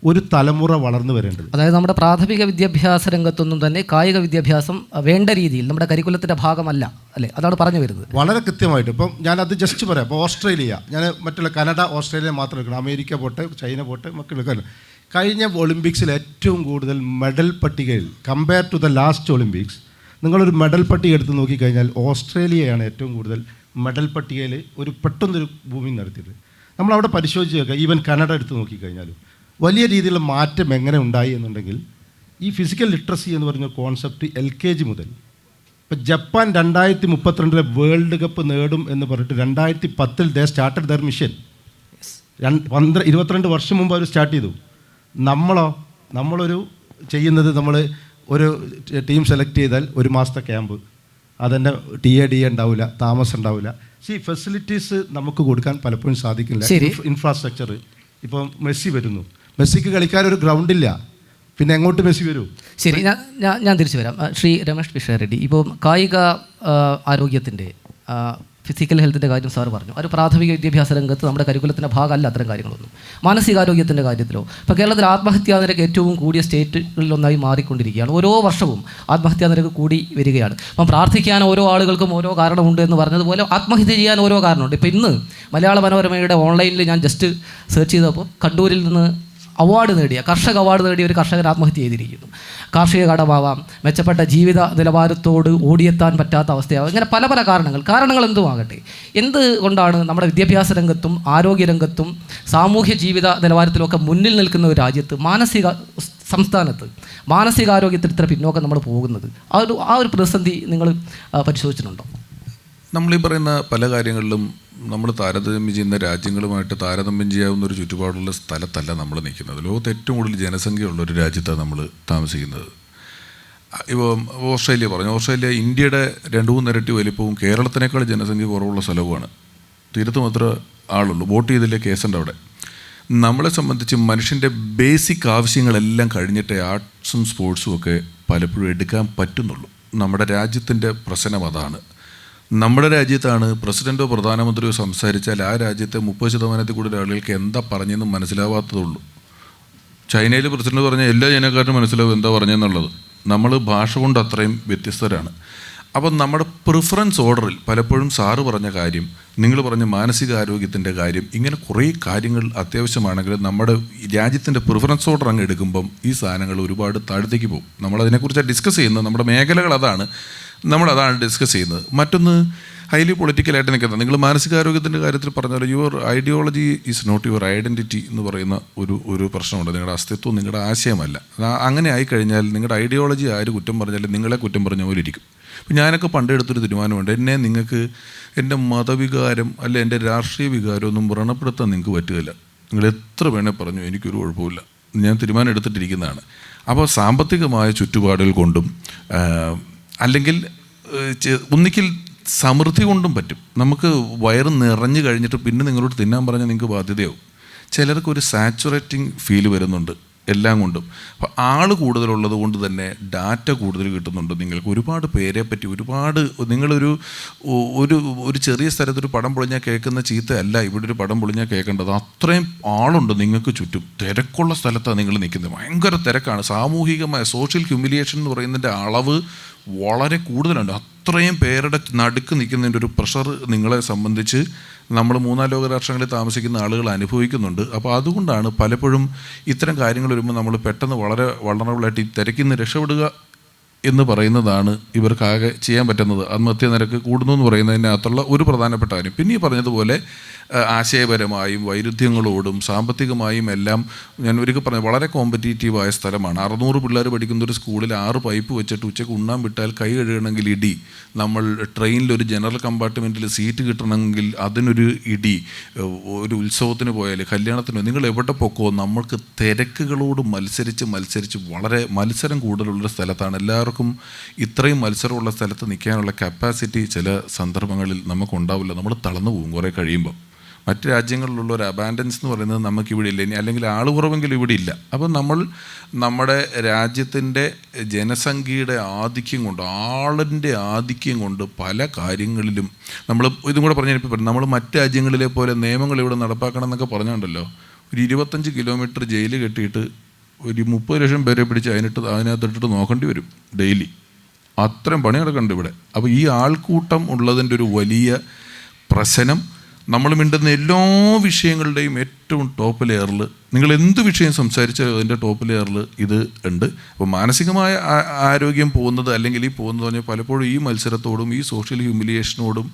ഒരു തലമുറ വളർന്നു വരേണ്ടത്. അതായത് നമ്മുടെ പ്രാഥമിക വിദ്യാഭ്യാസ രംഗത്തൊന്നും തന്നെ കായിക വിദ്യാഭ്യാസം വേണ്ട രീതിയിൽ നമ്മുടെ കരിക്കുലത്തിൻ്റെ ഭാഗമല്ല, അല്ലേ? അതാണ് പറഞ്ഞു വരുന്നത്. വളരെ കൃത്യമായിട്ട്. ഇപ്പം ഞാനത് ജസ്റ്റ് പറയാം. ഇപ്പോൾ ഓസ്ട്രേലിയ, ഞാൻ മറ്റുള്ള കാനഡ, ഓസ്ട്രേലിയ മാത്രം എടുക്കണം, അമേരിക്ക പോട്ടെ, ചൈന പോട്ടെ, മക്കളെടുക്കാൻ. കഴിഞ്ഞ ഒളിമ്പിക്സിൽ ഏറ്റവും കൂടുതൽ മെഡൽ പട്ടികയിൽ compare to the last Olympics നിങ്ങളൊരു മെഡൽ പട്ടിക എടുത്ത് നോക്കിക്കഴിഞ്ഞാൽ ഓസ്ട്രേലിയയാണ് ഏറ്റവും കൂടുതൽ മെഡൽ പട്ടികയിൽ ഒരു പെട്ടെന്നൊരു ഭൂമി നടത്തിയത്. നമ്മളവിടെ പരിശോധിച്ച് നോക്കുക. ഈവൻ കാനഡ എടുത്ത് നോക്കിക്കഴിഞ്ഞാലും വലിയ രീതിയിലുള്ള മാറ്റം എങ്ങനെ ഉണ്ടായി എന്നുണ്ടെങ്കിൽ ഈ ഫിസിക്കൽ ലിറ്ററസി എന്ന് പറയുന്ന കോൺസെപ്റ്റ് LKG മുതൽ. ഇപ്പോൾ ജപ്പാൻ 2032 വേൾഡ് കപ്പ് നേടും എന്ന് പറഞ്ഞിട്ട് 2010 ദേ സ്റ്റാർട്ടഡ് ദർ മിഷൻ. 22 വർഷം മുമ്പ് അവർ സ്റ്റാർട്ട് ചെയ്തു. നമ്മളൊരു ചെയ്യുന്നത്, നമ്മൾ ഒരു ടീം സെലക്ട് ചെയ്താൽ 1 മാസത്തെ ക്യാമ്പ്, അതെന്നെ TAD ഉണ്ടാവില്ല, താമസം ഉണ്ടാവില്ല. ഫെസിലിറ്റീസ് നമുക്ക് കൊടുക്കാൻ പലപ്പോഴും സാധിക്കില്ല. ഇൻഫ്രാസ്ട്രക്ചർ. ഇപ്പം മെസ്സി വരുന്നു, മെസ്സിക്ക് കളിക്കാൻ ഒരു ഗ്രൗണ്ടില്ല, പിന്നെ എങ്ങോട്ട് മെസ്സി വരൂ? ശരി, ഞാൻ തിരിച്ചു വരാം. ശ്രീ രമേഷ് പിഷാരടി, ഇപ്പോൾ കായിക ആരോഗ്യത്തിൻ്റെ ഫിസിക്കൽ ഹെൽത്തിൻ്റെ കാര്യം സാർ പറഞ്ഞു. ഒരു പ്രാഥമിക വിദ്യാഭ്യാസ രംഗത്ത് നമ്മുടെ കരിക്കുലത്തിൻ്റെ ഭാഗമല്ല അത്തരം കാര്യങ്ങളൊന്നും. മാനസികാരോഗ്യത്തിൻ്റെ കാര്യത്തിലോ ഇപ്പോൾ കേരളത്തിൽ ആത്മഹത്യാ നിരക്ക് ഏറ്റവും കൂടിയ സ്റ്റേറ്റുകളിലൊന്നായി മാറിക്കൊണ്ടിരിക്കുകയാണ്. ഓരോ വർഷവും ആത്മഹത്യാ നിരക്ക് കൂടി വരികയാണ്. അപ്പം പ്രാർത്ഥിക്കാൻ ഓരോ ആളുകൾക്കും ഓരോ കാരണമുണ്ട് എന്ന് പറഞ്ഞതുപോലെ ആത്മഹത്യ ചെയ്യാൻ ഓരോ കാരണമുണ്ട്. ഇപ്പോൾ ഇന്ന് മലയാള മനോരമയുടെ ഓൺലൈനിൽ ഞാൻ ജസ്റ്റ് സെർച്ച് ചെയ്തപ്പോൾ കണ്ണൂരിൽ നിന്ന് കർഷക അവാർഡ് നേടിയ ഒരു കർഷകൻ ആത്മഹത്യ ചെയ്തിരിക്കുന്നു. കാർഷിക കടമാവാം, മെച്ചപ്പെട്ട ജീവിത നിലവാരത്തോട് ഓടിയെത്താൻ പറ്റാത്ത അവസ്ഥയാവാം, ഇങ്ങനെ പല പല കാരണങ്ങൾ എന്തുമാകട്ടെ, എന്തുകൊണ്ടാണ് നമ്മുടെ വിദ്യാഭ്യാസ രംഗത്തും ആരോഗ്യരംഗത്തും സാമൂഹ്യ ജീവിത നിലവാരത്തിലൊക്കെ മുന്നിൽ നിൽക്കുന്ന ഒരു രാജ്യത്ത് സംസ്ഥാനത്ത് മാനസികാരോഗ്യത്തിൽ ഇത്ര പിന്നോക്കം നമ്മൾ പോകുന്നത്? ആ ഒരു പ്രതിസന്ധി നിങ്ങൾ പരിശോധിച്ചിട്ടുണ്ടോ? നമ്മളീ പറയുന്ന പല കാര്യങ്ങളിലും നമ്മൾ താരതമ്യം ചെയ്യുന്ന രാജ്യങ്ങളുമായിട്ട് താരതമ്യം ചെയ്യാവുന്ന ഒരു ചുറ്റുപാടുള്ള സ്ഥലത്തല്ല നമ്മൾ നിൽക്കുന്നത്. ലോകത്ത് ഏറ്റവും കൂടുതൽ ജനസംഖ്യയുള്ള ഒരു രാജ്യത്താണ് നമ്മൾ താമസിക്കുന്നത്. ഇപ്പോൾ ഓസ്ട്രേലിയ പറഞ്ഞു. ഓസ്ട്രേലിയ ഇന്ത്യയുടെ 2-3 ഇരട്ടി വലിപ്പവും കേരളത്തിനേക്കാൾ ജനസംഖ്യ കുറവുള്ള സ്ഥലവുമാണ്. തീരത്ത് മാത്രമേ ആളുള്ളൂ. വോട്ട് ചെയ്തില്ലേ കേസുണ്ട് അവിടെ. നമ്മളെ സംബന്ധിച്ച് മനുഷ്യൻ്റെ ബേസിക് ആവശ്യങ്ങളെല്ലാം കഴിഞ്ഞിട്ടേ ആർട്സും സ്പോർട്സും ഒക്കെ പലപ്പോഴും എടുക്കാൻ പറ്റുന്നുള്ളൂ. നമ്മുടെ രാജ്യത്തിൻ്റെ പ്രശ്നം അതാണ്. നമ്മുടെ രാജ്യത്താണ് പ്രസിഡൻറ്റോ പ്രധാനമന്ത്രിയോ സംസാരിച്ചാൽ ആ രാജ്യത്തെ 30% കൂടുതൽ ആളുകൾക്ക് എന്താ പറഞ്ഞതെന്ന് മനസ്സിലാവാത്തതുള്ളൂ. ചൈനയിൽ പ്രസിഡന്റ് പറഞ്ഞാൽ എല്ലാ ജനക്കാരനും മനസ്സിലാവും എന്താ പറഞ്ഞതെന്നുള്ളത്. നമ്മൾ ഭാഷ കൊണ്ട് അത്രയും വ്യത്യസ്തരാണ്. അപ്പം നമ്മുടെ പ്രിഫറൻസ് ഓർഡറിൽ പലപ്പോഴും സാറ് പറഞ്ഞ കാര്യം, നിങ്ങൾ പറഞ്ഞ മാനസികാരോഗ്യത്തിൻ്റെ കാര്യം, ഇങ്ങനെ കുറേ കാര്യങ്ങൾ അത്യാവശ്യമാണെങ്കിൽ നമ്മുടെ രാജ്യത്തിൻ്റെ പ്രിഫറൻസ് ഓർഡർ അങ്ങ് എടുക്കുമ്പം ഈ സാധനങ്ങൾ ഒരുപാട് താഴത്തേക്ക് പോകും. നമ്മളതിനെക്കുറിച്ച് ഡിസ്കസ് ചെയ്യുന്നത്, നമ്മുടെ മേഖലകൾ അതാണ്, നമ്മളതാണ് ഡിസ്കസ് ചെയ്യുന്നത്. മറ്റൊന്ന് ഹൈലി പൊളിറ്റിക്കലായിട്ട് നിൽക്കുന്നത്. നിങ്ങൾ മാനസികാരോഗ്യത്തിൻ്റെ കാര്യത്തിൽ പറഞ്ഞാൽ your ideology is not your identity എന്ന് പറയുന്ന ഒരു പ്രശ്നമുണ്ട്. നിങ്ങളുടെ അസ്തിത്വം നിങ്ങളുടെ ആശയമല്ല. അങ്ങനെ ആയിക്കഴിഞ്ഞാൽ നിങ്ങളുടെ ഐഡിയോളജി ആര് കുറ്റം പറഞ്ഞാലും നിങ്ങളെ കുറ്റം പറഞ്ഞ പോലെ ഇരിക്കും. ഇപ്പം ഞാനൊക്കെ പണ്ടെടുത്തൊരു തീരുമാനമുണ്ട്, എന്നെ നിങ്ങൾക്ക് എൻ്റെ മതവികാരം അല്ല എൻ്റെ രാഷ്ട്രീയ വികാരം ഒന്നും വ്രണപ്പെടുത്താൻ നിങ്ങൾക്ക് പറ്റുകയില്ല. നിങ്ങൾ എത്ര വേണേൽ പറഞ്ഞു, എനിക്കൊരു കുഴപ്പമില്ല. ഞാൻ തീരുമാനം എടുത്തിട്ടിരിക്കുന്നതാണ്. അപ്പോൾ സാമ്പത്തികമായ ചുറ്റുപാടുകൾ കൊണ്ടും അല്ലെങ്കിൽ ഒന്നിക്കിൽ സമൃദ്ധി കൊണ്ടും പറ്റും. നമുക്ക് വയറ് നിറഞ്ഞു കഴിഞ്ഞിട്ട് പിന്നെ നിങ്ങളോട് തിന്നാൻ പറഞ്ഞാൽ നിങ്ങൾക്ക് ബാധ്യതയാവും. ചിലർക്ക് ഒരു സാച്ചുറേറ്റിംഗ് ഫീൽ വരുന്നുണ്ട് എല്ലാം കൊണ്ടും. അപ്പോൾ ആൾ കൂടുതലുള്ളത് കൊണ്ട് തന്നെ ഡാറ്റ കൂടുതൽ കിട്ടുന്നുണ്ട്. നിങ്ങൾക്ക് ഒരുപാട് പേരെ പറ്റി നിങ്ങളൊരു ഒരു ചെറിയ സ്ഥലത്തൊരു പടം പൊളിഞ്ഞാൽ കേൾക്കുന്ന ചീത്തയല്ല ഇവിടെ ഒരു പടം പൊളിഞ്ഞാൽ കേൾക്കേണ്ടത്. അത്രയും ആളുണ്ട് നിങ്ങൾക്ക് ചുറ്റും. തിരക്കുള്ള സ്ഥലത്താണ് നിങ്ങൾ നിൽക്കുന്നത്. ഭയങ്കര തിരക്കാണ്. സാമൂഹികമായ സോഷ്യൽ ഹ്യൂമിലിയേഷൻ എന്ന് പറയുന്നതിൻ്റെ അളവ് വളരെ കൂടുതലുണ്ട്. അത്രയും പേരുടെ നടുക്ക് നിൽക്കുന്നതിൻ്റെ ഒരു പ്രഷർ നിങ്ങളെ സംബന്ധിച്ച് നമ്മൾ 3-4 ലോക രാഷ്ട്രങ്ങളിൽ താമസിക്കുന്ന ആളുകൾ അനുഭവിക്കുന്നുണ്ട്. അപ്പോൾ അതുകൊണ്ടാണ് പലപ്പോഴും ഇത്തരം കാര്യങ്ങൾ വരുമ്പോൾ നമ്മൾ പെട്ടെന്ന് വളരെ വളറബിളായിട്ട് ഈ തിരക്കിൽ നിന്ന് രക്ഷപ്പെടുക എന്ന് പറയുന്നതാണ് ഇവർക്കാകെ ചെയ്യാൻ പറ്റുന്നത്. ആത്മഹത്യാ നിരക്ക് കൂടുന്നു എന്ന് പറയുന്നതിനകത്തുള്ള ഒരു പ്രധാനപ്പെട്ട കാര്യം. പിന്നെ ഈ പറഞ്ഞതുപോലെ ആശയപരമായും വൈരുദ്ധ്യങ്ങളോടും സാമ്പത്തികമായും എല്ലാം ഞാൻ ഒരിക്കൽ പറഞ്ഞു, വളരെ കോമ്പറ്റീറ്റീവായ സ്ഥലമാണ്. 600 പിള്ളേർ പഠിക്കുന്ന ഒരു സ്കൂളിൽ 6 പൈപ്പ് വെച്ചിട്ട് ഉച്ചയ്ക്ക് ഉണ്ണാൻ വിട്ടാൽ കൈ കഴുകണമെങ്കിൽ ഇടി, നമ്മൾ ട്രെയിനിലൊരു ജനറൽ കമ്പാർട്ട്മെൻറ്റിൽ സീറ്റ് കിട്ടണമെങ്കിൽ അതിനൊരു ഇടി, ഒരു ഉത്സവത്തിന് പോയാൽ കല്യാണത്തിന് നിങ്ങൾ എവിടെ പൊക്കോ നമ്മൾക്ക് തിരക്കുകളോട് മത്സരിച്ച് വളരെ മത്സരം കൂടുതലുള്ളൊരു സ്ഥലത്താണ്. എല്ലാവർക്കും ഇത്രയും മത്സരമുള്ള സ്ഥലത്ത് നിൽക്കാനുള്ള കപ്പാസിറ്റി ചില സന്ദർഭങ്ങളിൽ നമുക്കുണ്ടാവില്ല. നമ്മൾ തളർന്നു പോകും കുറേ കഴിയുമ്പോൾ. മറ്റ് രാജ്യങ്ങളിലുള്ള ഒരു അബാൻഡൻസ് എന്ന് പറയുന്നത് നമുക്കിവിടെ ഇല്ല. ഇനി അല്ലെങ്കിൽ ആൾ കുറവെങ്കിലും ഇവിടെ ഇല്ല. അപ്പം നമ്മുടെ രാജ്യത്തിൻ്റെ ജനസംഖ്യയുടെ ആധിക്യം കൊണ്ട്, ആളിൻ്റെ ആധിക്യം കൊണ്ട് പല കാര്യങ്ങളിലും നമ്മൾ ഇതും കൂടെ പറഞ്ഞപ്പോൾ നമ്മൾ മറ്റ് രാജ്യങ്ങളിലെ പോലെ നിയമങ്ങൾ ഇവിടെ നടപ്പാക്കണം എന്നൊക്കെ പറഞ്ഞുണ്ടല്ലോ. ഒരു 25 കിലോമീറ്റർ ജയിൽ കെട്ടിയിട്ട് ഒരു 30 ലക്ഷം പേരെ പിടിച്ച് അതിനകത്തിട്ടിട്ട് നോക്കേണ്ടി വരും ഡെയിലി. അത്രയും പണി നടക്കുന്നുണ്ട് ഇവിടെ. അപ്പോൾ ഈ ആൾക്കൂട്ടം ഉള്ളതിൻ്റെ ഒരു വലിയ പ്രശ്നം, നമ്മൾ മിണ്ടുന്ന എല്ലാ വിഷയങ്ങളുടെയും ഏറ്റവും ടോപ്പ് ലെയറിൽ നിങ്ങൾ എന്ത് വിഷയം സംസാരിച്ചാലും അതിൻ്റെ ടോപ്പ് ലെയറിൽ ഇത് ഉണ്ട്. അപ്പോൾ മാനസികമായ ആരോഗ്യം പോകുന്നത് അല്ലെങ്കിൽ ഈ പോകുന്നത് പറഞ്ഞാൽ പലപ്പോഴും ഈ മത്സരത്തോടും ഈ സോഷ്യൽ ഹ്യൂമിലിയേഷനോടും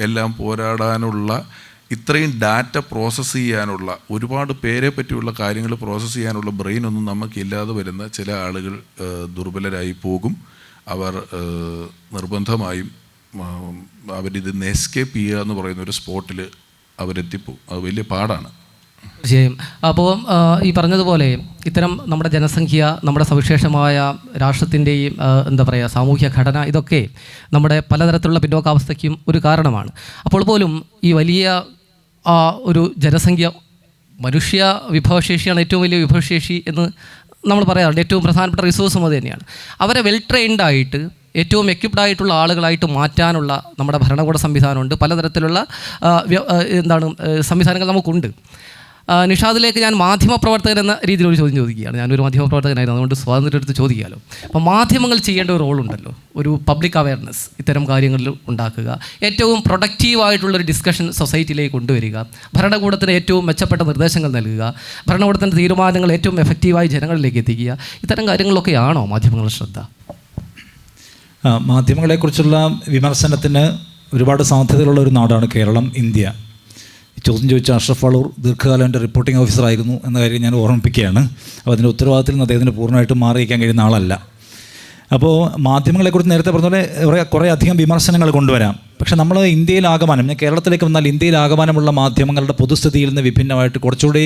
എല്ലാം പോരാടാനുള്ള, ഇത്രയും ഡാറ്റ പ്രോസസ്സ് ചെയ്യാനുള്ള, ഒരുപാട് പേരെ പറ്റിയുള്ള കാര്യങ്ങൾ പ്രോസസ്സ് ചെയ്യാനുള്ള ബ്രെയിനൊന്നും നമുക്കില്ലാതെ വരുന്ന ചില ആളുകൾ ദുർബലരായി പോകും. അവർ നിർബന്ധമായും അവരിത് എസ്കേപ്പ് ചെയ്യുക എന്ന് പറയുന്ന ഒരു സ്പോട്ടിൽ അവരെത്തിപ്പോവും. അത് വലിയ പാടാണ്. തീർച്ചയായും. അപ്പോൾ ഈ പറഞ്ഞതുപോലെ ഇത്തരം നമ്മുടെ ജനസംഖ്യ, നമ്മുടെ സവിശേഷമായ രാഷ്ട്രത്തിൻ്റെയും എന്താ പറയുക സാമൂഹ്യ ഘടന, ഇതൊക്കെ നമ്മുടെ പലതരത്തിലുള്ള പിന്നോക്കാവസ്ഥയ്ക്കും ഒരു കാരണമാണ്. അപ്പോൾ പോലും ഈ വലിയ ഒരു ജനസംഖ്യ, മനുഷ്യ വിഭവശേഷിയാണ് ഏറ്റവും വലിയ വിഭവശേഷി എന്ന് നമ്മൾ പറയാറുണ്ട്. ഏറ്റവും പ്രധാനപ്പെട്ട റിസോഴ്സും അത് തന്നെയാണ്. അവരെ വെൽ ട്രെയിൻഡായിട്ട് ഏറ്റവും എക്യുപ്ഡ് ആയിട്ടുള്ള ആളുകളായിട്ട് മാറ്റാനുള്ള നമ്മുടെ ഭരണകൂട സംവിധാനമുണ്ട്. പലതരത്തിലുള്ള സംവിധാനങ്ങൾ നമുക്കുണ്ട്. നിഷാദിലേക്ക് ഞാൻ മാധ്യമപ്രവർത്തകൻ എന്ന രീതിയിൽ ഒരു ചോദ്യം ചോദിക്കുകയാണ്. ഞാനൊരു മാധ്യമപ്രവർത്തകനായിരുന്നു, അതുകൊണ്ട് സ്വാതന്ത്ര്യം എടുത്ത് ചോദിക്കാമല്ലോ. അപ്പോൾ മാധ്യമങ്ങൾ ചെയ്യേണ്ട ഒരു റോളുണ്ടല്ലോ, ഒരു പബ്ലിക് അവയർനെസ് ഇത്തരം കാര്യങ്ങളിൽ ഉണ്ടാക്കുക, ഏറ്റവും പ്രൊഡക്റ്റീവായിട്ടുള്ളൊരു ഡിസ്കഷൻ സൊസൈറ്റിയിലേക്ക് കൊണ്ടുവരിക, ഭരണകൂടത്തിന് ഏറ്റവും മെച്ചപ്പെട്ട നിർദ്ദേശങ്ങൾ നൽകുക, ഭരണകൂടത്തിൻ്റെ തീരുമാനങ്ങൾ ഏറ്റവും എഫക്റ്റീവായി ജനങ്ങളിലേക്ക് എത്തിക്കുക. ഇത്തരം കാര്യങ്ങളിലൊക്കെയാണോ മാധ്യമങ്ങളുടെ ശ്രദ്ധ? മാധ്യമങ്ങളെക്കുറിച്ചുള്ള വിമർശനത്തിന് ഒരുപാട് സാധ്യതകളുള്ള ഒരു നാടാണ് കേരളം, ഇന്ത്യ. ചോദ്യം ചോദിച്ച അഷ്റഫ് ഫളൂർ ദീർഘകാലം എൻ്റെ റിപ്പോർട്ടിംഗ് ഓഫീസറായിരുന്നു എന്ന കാര്യം ഞാൻ ഓർമ്മിപ്പിക്കുകയാണ്. അപ്പോൾ അതിൻ്റെ ഉത്തരവാദിത്തത്തിൽ നിന്ന് അദ്ദേഹത്തിന് പൂർണ്ണമായിട്ടും മാറിയിരിക്കാൻ കഴിയുന്ന ആളല്ല. അപ്പോൾ മാധ്യമങ്ങളെക്കുറിച്ച് നേരത്തെ പറഞ്ഞ പോലെ കുറേ അധികം വിമർശനങ്ങൾ കൊണ്ടുവരാം. പക്ഷേ നമ്മൾ ഇന്ത്യയിലാകമാനം, ഞാൻ കേരളത്തിലേക്ക് വന്നാൽ ഇന്ത്യയിലാകമാനമുള്ള മാധ്യമങ്ങളുടെ പൊതുസ്ഥിതിയിൽ നിന്ന് വിഭിന്നമായിട്ട് കുറച്ചുകൂടി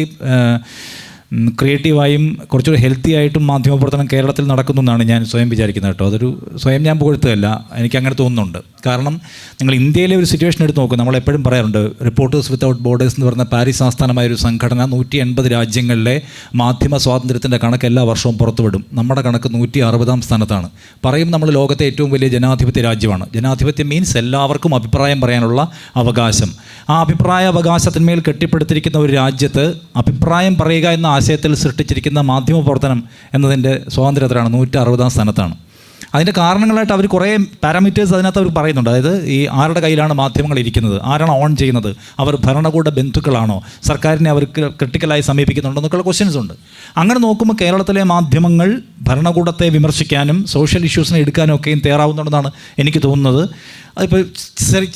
ക്രിയേറ്റീവായും കുറച്ചുകൂടി ഹെൽത്തി ആയിട്ടും മാധ്യമപ്രവർത്തനം കേരളത്തിൽ നടക്കുന്നു എന്നാണ് ഞാൻ സ്വയം വിചാരിക്കുന്നത് കേട്ടോ. അതൊരു സ്വയം ഞാൻ പുകഴ്ത്തുകയല്ല, എനിക്ക് അങ്ങനെ തോന്നുന്നുണ്ട്. കാരണം നിങ്ങൾ ഇന്ത്യയിലെ ഒരു സിറ്റുവേഷൻ എടുത്ത് നോക്കും. നമ്മളെപ്പോഴും പറയാറുണ്ട്, റിപ്പോർട്ടേഴ്സ് വിത്തൗട്ട് ബോർഡേഴ്സ് എന്ന് പറഞ്ഞ പാരീസ് ആസ്ഥാനമായൊരു സംഘടന 180 രാജ്യങ്ങളിലെ മാധ്യമ സ്വാതന്ത്ര്യത്തിൻ്റെ കണക്ക് എല്ലാ വർഷവും പുറത്തുവിടും. നമ്മുടെ കണക്ക് 160-ാം സ്ഥാനത്താണ്. പറയും നമ്മൾ ലോകത്തെ ഏറ്റവും വലിയ ജനാധിപത്യ രാജ്യമാണ്. ജനാധിപത്യം മീൻസ് എല്ലാവർക്കും അഭിപ്രായം പറയാനുള്ള അവകാശം. ആ അഭിപ്രായ അവകാശത്തിന്മേൽ കെട്ടിപ്പടുത്തിരിക്കുന്ന ഒരു രാജ്യത്ത് അഭിപ്രായം പറയുക എന്ന ആശയത്തിൽ സൃഷ്ടിച്ചിരിക്കുന്ന മാധ്യമ പ്രവർത്തനം എന്നതിൻ്റെ സ്വാതന്ത്ര്യത്തിലാണ് 160-ാം സ്ഥാനത്താണ്. അതിൻ്റെ കാരണങ്ങളായിട്ട് അവർ കുറേ പാരാമീറ്റേഴ്സ് അതിനകത്ത് അവർ പറയുന്നുണ്ട്. അതായത് ഈ ആരുടെ കയ്യിലാണ് മാധ്യമങ്ങൾ ഇരിക്കുന്നത്, ആരാണ് ഓൺ ചെയ്യുന്നത്, അവർ ഭരണകൂട ബന്ധുക്കളാണോ, സർക്കാരിനെ അവർ ക്രിട്ടിക്കലായി സമീപിക്കുന്നുണ്ടോ എന്നൊക്കെയുള്ള ക്വസ്റ്റ്യൻസ് ഉണ്ട്. അങ്ങനെ നോക്കുമ്പോൾ കേരളത്തിലെ മാധ്യമങ്ങൾ ഭരണകൂടത്തെ വിമർശിക്കാനും സോഷ്യൽ ഇഷ്യൂസിനെ എടുക്കാനും ഒക്കെയും തയ്യാറാവുന്നുണ്ടെന്നാണ് എനിക്ക് തോന്നുന്നത്. അതിപ്പോൾ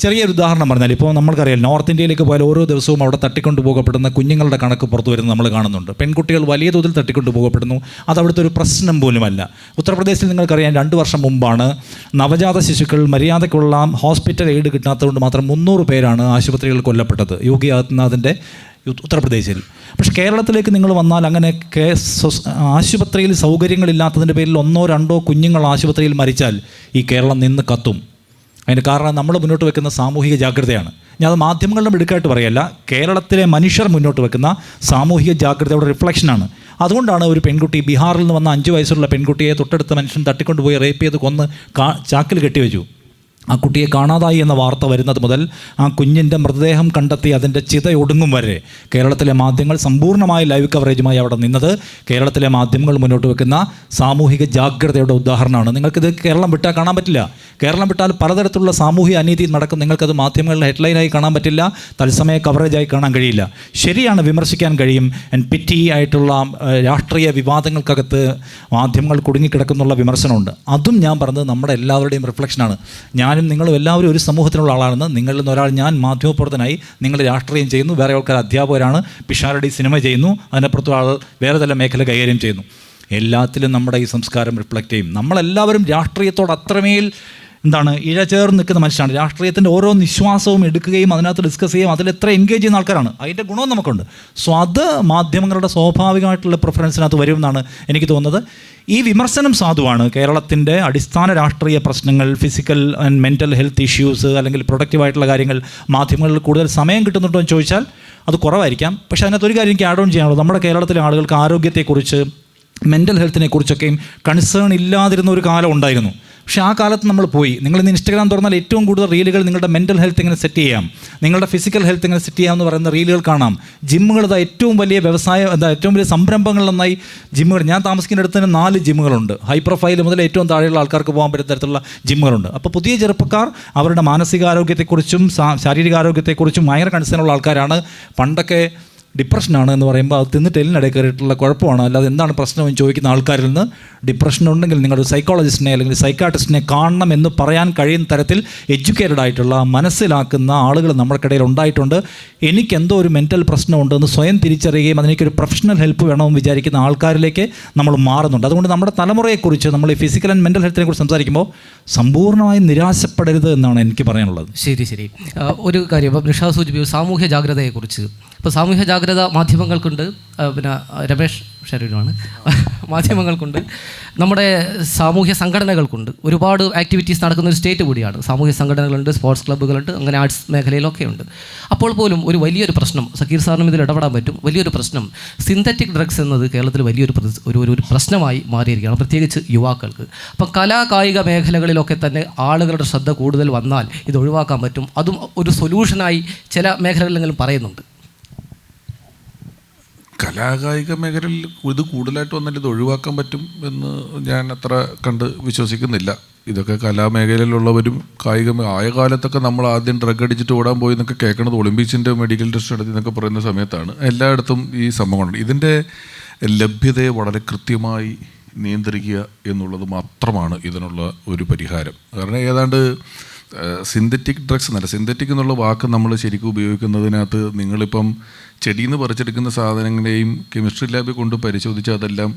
ചെറിയൊരു ഉദാഹരണം പറഞ്ഞാൽ, ഇപ്പോൾ നമ്മൾക്കറിയാം നോർത്ത് ഇന്ത്യയിലേക്ക് പോയാൽ ഓരോ ദിവസവും അവിടെ തട്ടിക്കൊണ്ടു പോകപ്പെടുന്ന കുഞ്ഞുങ്ങളുടെ കണക്ക് പുറത്തു വരുന്നത് നമ്മൾ കാണുന്നുണ്ട്. പെൺകുട്ടികൾ വലിയ തോതിൽ തട്ടിക്കൊണ്ടു പോകപ്പെടുന്നു. അത് അവിടുത്തെ ഒരു പ്രശ്നം പോലുമല്ല. ഉത്തർപ്രദേശിൽ നിങ്ങൾക്കറിയാം 2 വർഷം മുമ്പാണ് നവജാത ശിശുക്കൾ മര്യാദയ്ക്കുള്ള ഹോസ്പിറ്റൽ എയ്ഡ് കിട്ടാത്തതുകൊണ്ട് മാത്രം 300 പേരാണ് ആശുപത്രികളിൽ കൊല്ലപ്പെട്ടത്, യോഗി ആദിത്യനാഥിൻ്റെ ഉത്തർപ്രദേശിൽ. പക്ഷേ കേരളത്തിലേക്ക് നിങ്ങൾ വന്നാൽ അങ്ങനെ ആശുപത്രിയിൽ സൗകര്യങ്ങളില്ലാത്തതിൻ്റെ പേരിൽ 1-2 കുഞ്ഞുങ്ങൾ ആശുപത്രിയിൽ മരിച്ചാൽ ഈ കേരളം നിന്ന് കത്തും. അതിന് കാരണം നമ്മൾ മുന്നോട്ട് വെക്കുന്ന സാമൂഹിക ജാഗ്രതയാണ്. ഞാൻ അത് മാധ്യമങ്ങളുടെ മിടുക്കായിട്ട് പറയല്ല, കേരളത്തിലെ മനുഷ്യർ മുന്നോട്ട് വെക്കുന്ന സാമൂഹിക ജാഗ്രതയുടെ റിഫ്ലക്ഷനാണ്. അതുകൊണ്ടാണ് ഒരു പെൺകുട്ടി, ബീഹാറിൽ നിന്ന് വന്ന 5 വയസ്സുള്ള പെൺകുട്ടിയെ തൊട്ടടുത്ത മനുഷ്യൻ തട്ടിക്കൊണ്ടുപോയി റേപ്പ് ചെയ്ത് കൊന്ന് ചാക്കിൽ കെട്ടിവെച്ചു. ആ കുട്ടിയെ കാണാതായി എന്ന വാർത്ത വരുന്നത് മുതൽ ആ കുഞ്ഞിൻ്റെ മൃതദേഹം കണ്ടെത്തി അതിൻ്റെ ചിതയൊടുങ്ങും വരെ കേരളത്തിലെ മാധ്യമങ്ങൾ സമ്പൂർണ്ണമായ ലൈവ് കവറേജുമായി അവിടെ നിന്നത് കേരളത്തിലെ മാധ്യമങ്ങൾ മുന്നോട്ട് വെക്കുന്ന സാമൂഹിക ജാഗ്രതയുടെ ഉദാഹരണമാണ്. നിങ്ങൾക്കിത് കേരളം വിട്ടാൽ കാണാൻ പറ്റില്ല. കേരളം വിട്ടാൽ പലതരത്തിലുള്ള സാമൂഹിക അനീതി നടക്കും. നിങ്ങൾക്കത് മാധ്യമങ്ങളുടെ ഹെഡ്ലൈനായി കാണാൻ പറ്റില്ല, തത്സമയ കവറേജായി കാണാൻ കഴിയില്ല. ശരിയാണ്, വിമർശിക്കാൻ കഴിയും. പിറ്റി ആയിട്ടുള്ള രാഷ്ട്രീയ വിവാദങ്ങൾക്കകത്ത് മാധ്യമങ്ങൾ കുടുങ്ങിക്കിടക്കുന്നുള്ള വിമർശനമുണ്ട്. അതും ഞാൻ പറഞ്ഞത് നമ്മുടെ എല്ലാവരുടെയും റിഫ്ലക്ഷനാണ്. ഞാനും നിങ്ങളും എല്ലാവരും ഒരു സമൂഹത്തിനുള്ള ആളാണെന്ന്. നിങ്ങളിൽ നിന്ന് ഒരാൾ, ഞാൻ മാധ്യമപ്രവർത്തനായി, നിങ്ങൾ രാഷ്ട്രീയം ചെയ്യുന്നു, വേറെ ആൾക്കാർ അധ്യാപകരാണ്, പിഷാരടി സിനിമ ചെയ്യുന്നു, അതിനപ്പുറത്തുള്ള ആൾ വേറെ തല മേഖല കൈകാര്യം ചെയ്യുന്നു. എല്ലാത്തിലും നമ്മുടെ ഈ സംസ്കാരം റിഫ്ലക്റ്റ് ചെയ്യും. നമ്മളെല്ലാവരും രാഷ്ട്രീയത്തോട് അത്രമേൽ ഇഴചേർന്ന് നിൽക്കുന്ന മനുഷ്യരാണ്. രാഷ്ട്രീയത്തിൻ്റെ ഓരോ നിശ്വാസവും എടുക്കുകയും അതിനകത്ത് ഡിസ്കസ് ചെയ്യുകയും അതിലെത്ര എൻഗേജ് ചെയ്യുന്ന ആൾക്കാരാണ്. അതിൻ്റെ ഗുണവും നമുക്കുണ്ട്. സോ അത് മാധ്യമങ്ങളുടെ സ്വാഭാവികമായിട്ടുള്ള പ്രിഫറൻസിനകത്ത് വരുമെന്നാണ് എനിക്ക് തോന്നുന്നത്. ഈ വിമർശനം സാധുവാണ്. കേരളത്തിൻ്റെ അടിസ്ഥാന രാഷ്ട്രീയ പ്രശ്നങ്ങൾ, physical and mental health issues, അല്ലെങ്കിൽ പ്രൊഡക്റ്റീവായിട്ടുള്ള കാര്യങ്ങൾ മാധ്യമങ്ങളിൽ കൂടുതൽ സമയം കിട്ടുന്നുണ്ടോ എന്ന് ചോദിച്ചാൽ അത് കുറവായിരിക്കാം. പക്ഷേ അതിനകത്തൊരു കാര്യം എനിക്ക് ആഡ് ഓൺ ചെയ്യാനുള്ളത്, നമ്മുടെ കേരളത്തിലെ ആളുകൾക്ക് ആരോഗ്യത്തെക്കുറിച്ച്, മെൻ്റൽ ഹെൽത്തിനെ കുറിച്ചൊക്കെയും കൺസേൺ ഇല്ലാതിരുന്ന ഒരു കാലം ഉണ്ടായിരുന്നു. പക്ഷേ ആ കാലത്ത് നമ്മൾ പോയി. നിങ്ങൾ ഇന്ന് ഇൻസ്റ്റാഗ്രാം തുറന്നാൽ ഏറ്റവും കൂടുതൽ റീലുകൾ നിങ്ങളുടെ മെൻ്റൽ ഹെൽത്ത് എങ്ങനെ സെറ്റ് ചെയ്യാം, നിങ്ങളുടെ ഫിസിക്കൽ ഹെൽത്ത് എങ്ങനെ സെറ്റ് ചെയ്യാമെന്ന് പറയുന്ന റീലുകൾ കാണാം. ജിമ്മുകൾ ഏറ്റവും വലിയ ഏറ്റവും വലിയ സംരംഭങ്ങളിലൊന്നായി ജിമ്മുകൾ. ഞാൻ താമസിക്കുന്ന അടുത്ത് തന്നെ 4 ജിമ്മുകളുണ്ട്. ഹൈ പ്രൊഫൈൽ മുതൽ ഏറ്റവും താഴെയുള്ള ആൾക്കാർക്ക് പോകാൻ പറ്റുന്ന തരത്തിലുള്ള ജിമ്മുകളുണ്ട്. അപ്പോൾ പുതിയ ചെറുപ്പക്കാർ അവരുടെ മാനസികാരോഗ്യത്തെക്കുറിച്ചും ശാരീരികാരോഗ്യത്തെക്കുറിച്ചും ഭയങ്കര കൺസേണുള്ള ആൾക്കാരാണ്. പണ്ടൊക്കെ ഡിപ്രഷനാണ് എന്ന് പറയുമ്പോൾ അത് തിന്നിട്ട് എല്ലിനിടയിൽ കയറിയിട്ടുള്ള കുഴപ്പമാണ്, അല്ലാതെ എന്താണ് പ്രശ്നമെന്ന് ചോദിക്കുന്ന ആൾക്കാരിൽ നിന്ന് ഡിപ്രഷൻ ഉണ്ടെങ്കിൽ നിങ്ങളൊരു സൈക്കോളജിസ്റ്റിനെ അല്ലെങ്കിൽ സൈക്കാട്രിസ്റ്റിനെ കാണണം എന്ന് പറയാൻ കഴിയുന്ന തരത്തിൽ എഡ്യൂക്കേറ്റഡ് ആയിട്ടുള്ള, മനസ്സിലാക്കുന്ന ആളുകൾ നമ്മൾക്കിടയിൽ ഉണ്ടായിട്ടുണ്ട്. എനിക്കെന്തോ ഒരു മെൻ്റൽ പ്രശ്നമുണ്ടെന്ന് സ്വയം തിരിച്ചറിയുകയും അതിനേക്കൊരു പ്രൊഫഷണൽ ഹെൽപ്പ് വേണമെന്ന് വിചാരിക്കുന്ന ആൾക്കാരിലേക്ക് നമ്മൾ മാറുന്നുണ്ട്. അതുകൊണ്ട് നമ്മുടെ തലമുറയെക്കുറിച്ച്, നമ്മൾ ഈ ഫിസിക്കൽ ആൻഡ് മെൻ്റൽ ഹെൽത്തിനെ കുറിച്ച് സംസാരിക്കുമ്പോൾ സമ്പൂർണ്ണമായും നിരാശപ്പെടരുത് എന്നാണ് എനിക്ക് പറയാനുള്ളത്. ശരി. ഒരു കാര്യം, ഇപ്പോൾ നിഷാദ് സൂചിപ്പിച്ചു സാമൂഹ്യ ജാഗ്രതയെക്കുറിച്ച്. ഇപ്പോൾ സാമൂഹ്യ ജാഗ്രത മാധ്യമങ്ങൾക്കുണ്ട്, പിന്നെ രമേഷ് ഷരീഫാണ്, മാധ്യമങ്ങൾക്കുണ്ട്, നമ്മുടെ സാമൂഹ്യ സംഘടനകൾക്കുണ്ട്. ഒരുപാട് ആക്ടിവിറ്റീസ് നടക്കുന്ന ഒരു സ്റ്റേറ്റ് കൂടിയാണ്. സാമൂഹ്യ സംഘടനകളുണ്ട്, സ്പോർട്സ് ക്ലബ്ബുകളുണ്ട്, അങ്ങനെ ആർട്സ് മേഖലയിലൊക്കെ ഉണ്ട്. അപ്പോൾ പോലും ഒരു വലിയൊരു പ്രശ്നം, സക്കീർ സാറിനും ഇതിൽ ഇടപെടാൻ പറ്റും, വലിയൊരു പ്രശ്നം സിന്തറ്റിക് ഡ്രഗ്സ് എന്നത് കേരളത്തിൽ വലിയൊരു ഒരു പ്രശ്നമായി മാറിയിരിക്കുകയാണ്, പ്രത്യേകിച്ച് യുവാക്കൾക്ക്. അപ്പം കലാകായിക മേഖലകളിലൊക്കെ തന്നെ ആളുകളുടെ ശ്രദ്ധ കൂടുതൽ വന്നാൽ ഇത് ഒഴിവാക്കാൻ പറ്റും. അതും ഒരു സൊല്യൂഷനായി ചില മേഖലകളിലെങ്കിലും പറയുന്നുണ്ട്. കലാകായിക മേഖലയിൽ ഇത് കൂടുതലായിട്ട് വന്നാൽ ഇത് ഒഴിവാക്കാൻ പറ്റും എന്ന് ഞാൻ അത്ര കണ്ട് വിശ്വസിക്കുന്നില്ല. ഇതൊക്കെ കലാമേഖലയിലുള്ളവരും ആയ കാലത്തൊക്കെ നമ്മൾ ആദ്യം ഡ്രഗ് അടിച്ചിട്ട് ഓടാൻ പോയി എന്നൊക്കെ കേൾക്കുന്നത് ഒളിമ്പിക്സിൻ്റെ മെഡിക്കൽ ടെസ്റ്റ് നടത്തി എന്നൊക്കെ പറയുന്ന സമയത്താണ്. എല്ലായിടത്തും ഈ സംഭവങ്ങളുണ്ട്. ഇതിൻ്റെ ലഭ്യതയെ വളരെ കൃത്യമായി നിയന്ത്രിക്കുക എന്നുള്ളത് മാത്രമാണ് ഇതിനുള്ള ഒരു പരിഹാരം. കാരണം ഏതാണ്ട് സിന്തറ്റിക് ഡ്രഗ്സ് എന്നല്ല, സിന്തറ്റിക് എന്നുള്ള വാക്ക് നമ്മൾ ശരിക്കും ഉപയോഗിക്കുന്നതിനകത്ത് നിങ്ങളിപ്പം ചെടിയിൽ നിന്ന് പറിച്ചെടുക്കുന്ന സാധനങ്ങളെയും കെമിസ്ട്രി ലാബിൽ കൊണ്ട് പരിശോധിച്ചാൽ അതെല്ലാം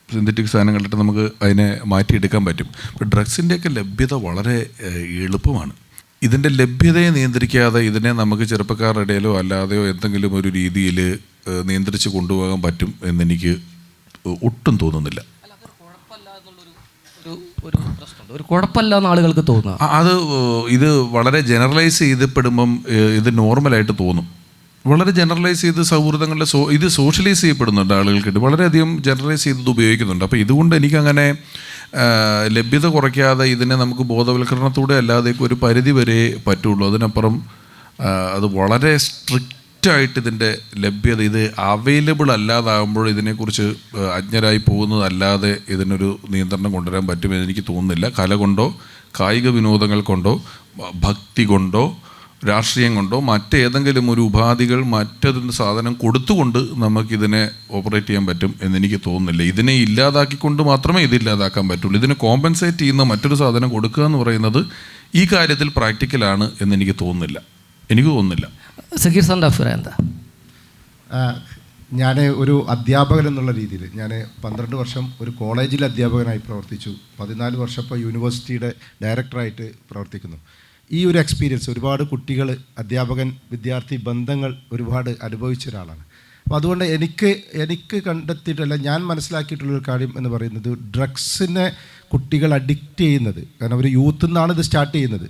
സിന്തറ്റിക് സാധനങ്ങളിട്ട് നമുക്ക് അതിനെ മാറ്റിയെടുക്കാൻ പറ്റും. ഇപ്പോൾ ഡ്രഗ്സിൻ്റെയൊക്കെ ലഭ്യത വളരെ എളുപ്പമാണ്. ഇതിൻ്റെ ലഭ്യതയെ നിയന്ത്രിക്കാതെ ഇതിനെ നമുക്ക് ചെറുപ്പക്കാരുടെ ഇടയിലോ അല്ലാതെയോ എന്തെങ്കിലും ഒരു രീതിയിൽ നിയന്ത്രിച്ച് കൊണ്ടുപോകാൻ പറ്റും എന്നെനിക്ക് ഒട്ടും തോന്നുന്നില്ല. ഒരു കുഴപ്പമില്ല എന്ന് ആളുകൾക്ക് തോന്നുക, അത് ഇത് വളരെ ജനറലൈസ് ചെയ്യപ്പെടുമ്പം ഇത് നോർമലായിട്ട് തോന്നും. വളരെ ജനറലൈസ് ചെയ്ത് സൗഹൃദങ്ങളുടെ ഇത് സോഷ്യലൈസ് ചെയ്യപ്പെടുന്നുണ്ട് ആളുകൾക്കിട്ട്, വളരെയധികം ജനറലൈസ് ചെയ്തത് ഉപയോഗിക്കുന്നുണ്ട്. അപ്പോൾ ഇതുകൊണ്ട് എനിക്കങ്ങനെ ലഭ്യത കുറയ്ക്കാതെ ഇതിനെ നമുക്ക് ബോധവൽക്കരണത്തോടെ അല്ലാതെ ഒരു പരിധി വരെ പറ്റുള്ളൂ. അതിനപ്പുറം അത് വളരെ സ്ട്രിക്റ്റായിട്ട് ഇതിൻ്റെ ലഭ്യത ഇത് അവൈലബിൾ അല്ലാതാകുമ്പോൾ ഇതിനെക്കുറിച്ച് അജ്ഞരായി പോകുന്നതല്ലാതെ ഇതിനൊരു നിയന്ത്രണം കൊണ്ടുവരാൻ പറ്റുമെന്ന് എനിക്ക് തോന്നുന്നില്ല. കല കൊണ്ടോ കായിക വിനോദങ്ങൾ കൊണ്ടോ ഭക്തി കൊണ്ടോ രാഷ്ട്രീയം കൊണ്ടോ മറ്റേതെങ്കിലും ഒരു ഉപാധികൾ മറ്റൊരു സാധനം കൊടുത്തുകൊണ്ട് നമുക്കിതിനെ ഓപ്പറേറ്റ് ചെയ്യാൻ പറ്റും എന്നെനിക്ക് തോന്നുന്നില്ല. ഇതിനെ ഇല്ലാതാക്കിക്കൊണ്ട് മാത്രമേ ഇത് ഇല്ലാതാക്കാൻ പറ്റുള്ളൂ. ഇതിനെ കോമ്പൻസേറ്റ് ചെയ്യുന്ന മറ്റൊരു സാധനം കൊടുക്കുക എന്ന് പറയുന്നത് ഈ കാര്യത്തിൽ പ്രാക്ടിക്കലാണ് എന്നെനിക്ക് തോന്നുന്നില്ല. സക്കീർ സാറിൻ്റെ അഭിപ്രായം എന്താ? ഞാൻ ഒരു അധ്യാപകൻ എന്നുള്ള രീതിയിൽ ഞാൻ 12 വർഷം ഒരു കോളേജിൽ അധ്യാപകനായി പ്രവർത്തിച്ചു. 14 വർഷം ഇപ്പോൾ യൂണിവേഴ്സിറ്റിയുടെ ഡയറക്ടറായിട്ട് പ്രവർത്തിക്കുന്നു. ഈ ഒരു എക്സ്പീരിയൻസ് ഒരുപാട് കുട്ടികൾ, അധ്യാപകൻ വിദ്യാർത്ഥി ബന്ധങ്ങൾ ഒരുപാട് അനുഭവിച്ച ഒരാളാണ്. അപ്പോൾ അതുകൊണ്ട് എനിക്ക് കണ്ടെത്തിയിട്ടല്ല, ഞാൻ മനസ്സിലാക്കിയിട്ടുള്ളൊരു കാര്യം എന്ന് പറയുന്നത് ഡ്രഗ്സിനെ കുട്ടികൾ അഡിക്റ്റ് ചെയ്യുന്നത്, കാരണം ഒരു യൂത്തിൽ നിന്നാണ് ഇത് സ്റ്റാർട്ട് ചെയ്യുന്നത്.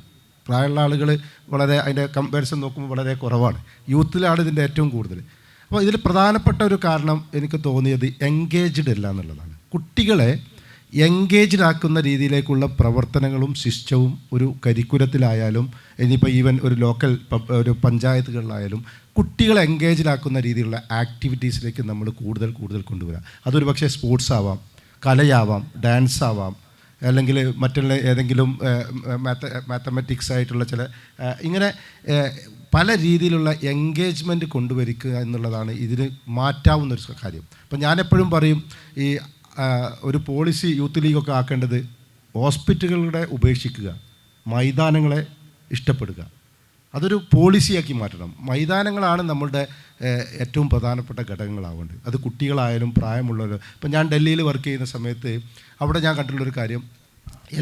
പ്രായമുള്ള ആളുകൾ വളരെ അതിൻ്റെ കമ്പാരിസൺ നോക്കുമ്പോൾ വളരെ കുറവാണ്. യൂത്തിലാണ് ഇതിൻ്റെ ഏറ്റവും കൂടുതൽ. അപ്പോൾ ഇതിൽ പ്രധാനപ്പെട്ട ഒരു കാരണം എനിക്ക് തോന്നിയത് എൻഗേജ്ഡ് അല്ല എന്നുള്ളതാണ്. കുട്ടികളെ എൻഗേജ്ഡ് ആക്കുന്ന രീതിയിലേക്കുള്ള പ്രവർത്തനങ്ങളും സിസ്റ്റവും ഒരു കരിക്കുലത്തിലായാലും ഇനിയിപ്പോൾ ഈവൻ ഒരു ലോക്കൽ ഒരു പഞ്ചായത്തുകളിലായാലും കുട്ടികളെ എൻഗേജ്ഡ് ആക്കുന്ന രീതിയിലുള്ള ആക്ടിവിറ്റീസിലേക്ക് നമ്മൾ കൂടുതൽ കൊണ്ടുവരിക. അതൊരു പക്ഷേ സ്പോർട്സ് ആവാം, കലയാവാം, ഡാൻസ് ആവാം, അല്ലെങ്കിൽ മറ്റുള്ള ഏതെങ്കിലും മാത്തമാറ്റിക്സ് ആയിട്ടുള്ള ചില ഇങ്ങനെ പല രീതിയിലുള്ള എൻഗേജ്മെൻറ്റ് കൊണ്ടുവരിക്കുക എന്നുള്ളതാണ് ഇതിന് മാറ്റാവുന്നൊരു കാര്യം. അപ്പം ഞാനെപ്പോഴും പറയും, ഈ ഒരു പോളിസി യൂത്ത് ലീഗൊക്കെ ആക്കേണ്ടത് ഹോസ്പിറ്റലുകളെ ഉപേക്ഷിക്കുക, മൈതാനങ്ങളെ ഇഷ്ടപ്പെടുക, അതൊരു പോളിസിയാക്കി മാറ്റണം. മൈതാനങ്ങളാണ് നമ്മളുടെ ഏറ്റവും പ്രധാനപ്പെട്ട ഘടകങ്ങളാവേണ്ടത്. അത് കുട്ടികളായാലും പ്രായമുള്ളവരും. ഇപ്പം ഞാൻ ഡൽഹിയിൽ വർക്ക് ചെയ്യുന്ന സമയത്ത് അവിടെ ഞാൻ കണ്ടിട്ടുള്ളൊരു കാര്യം,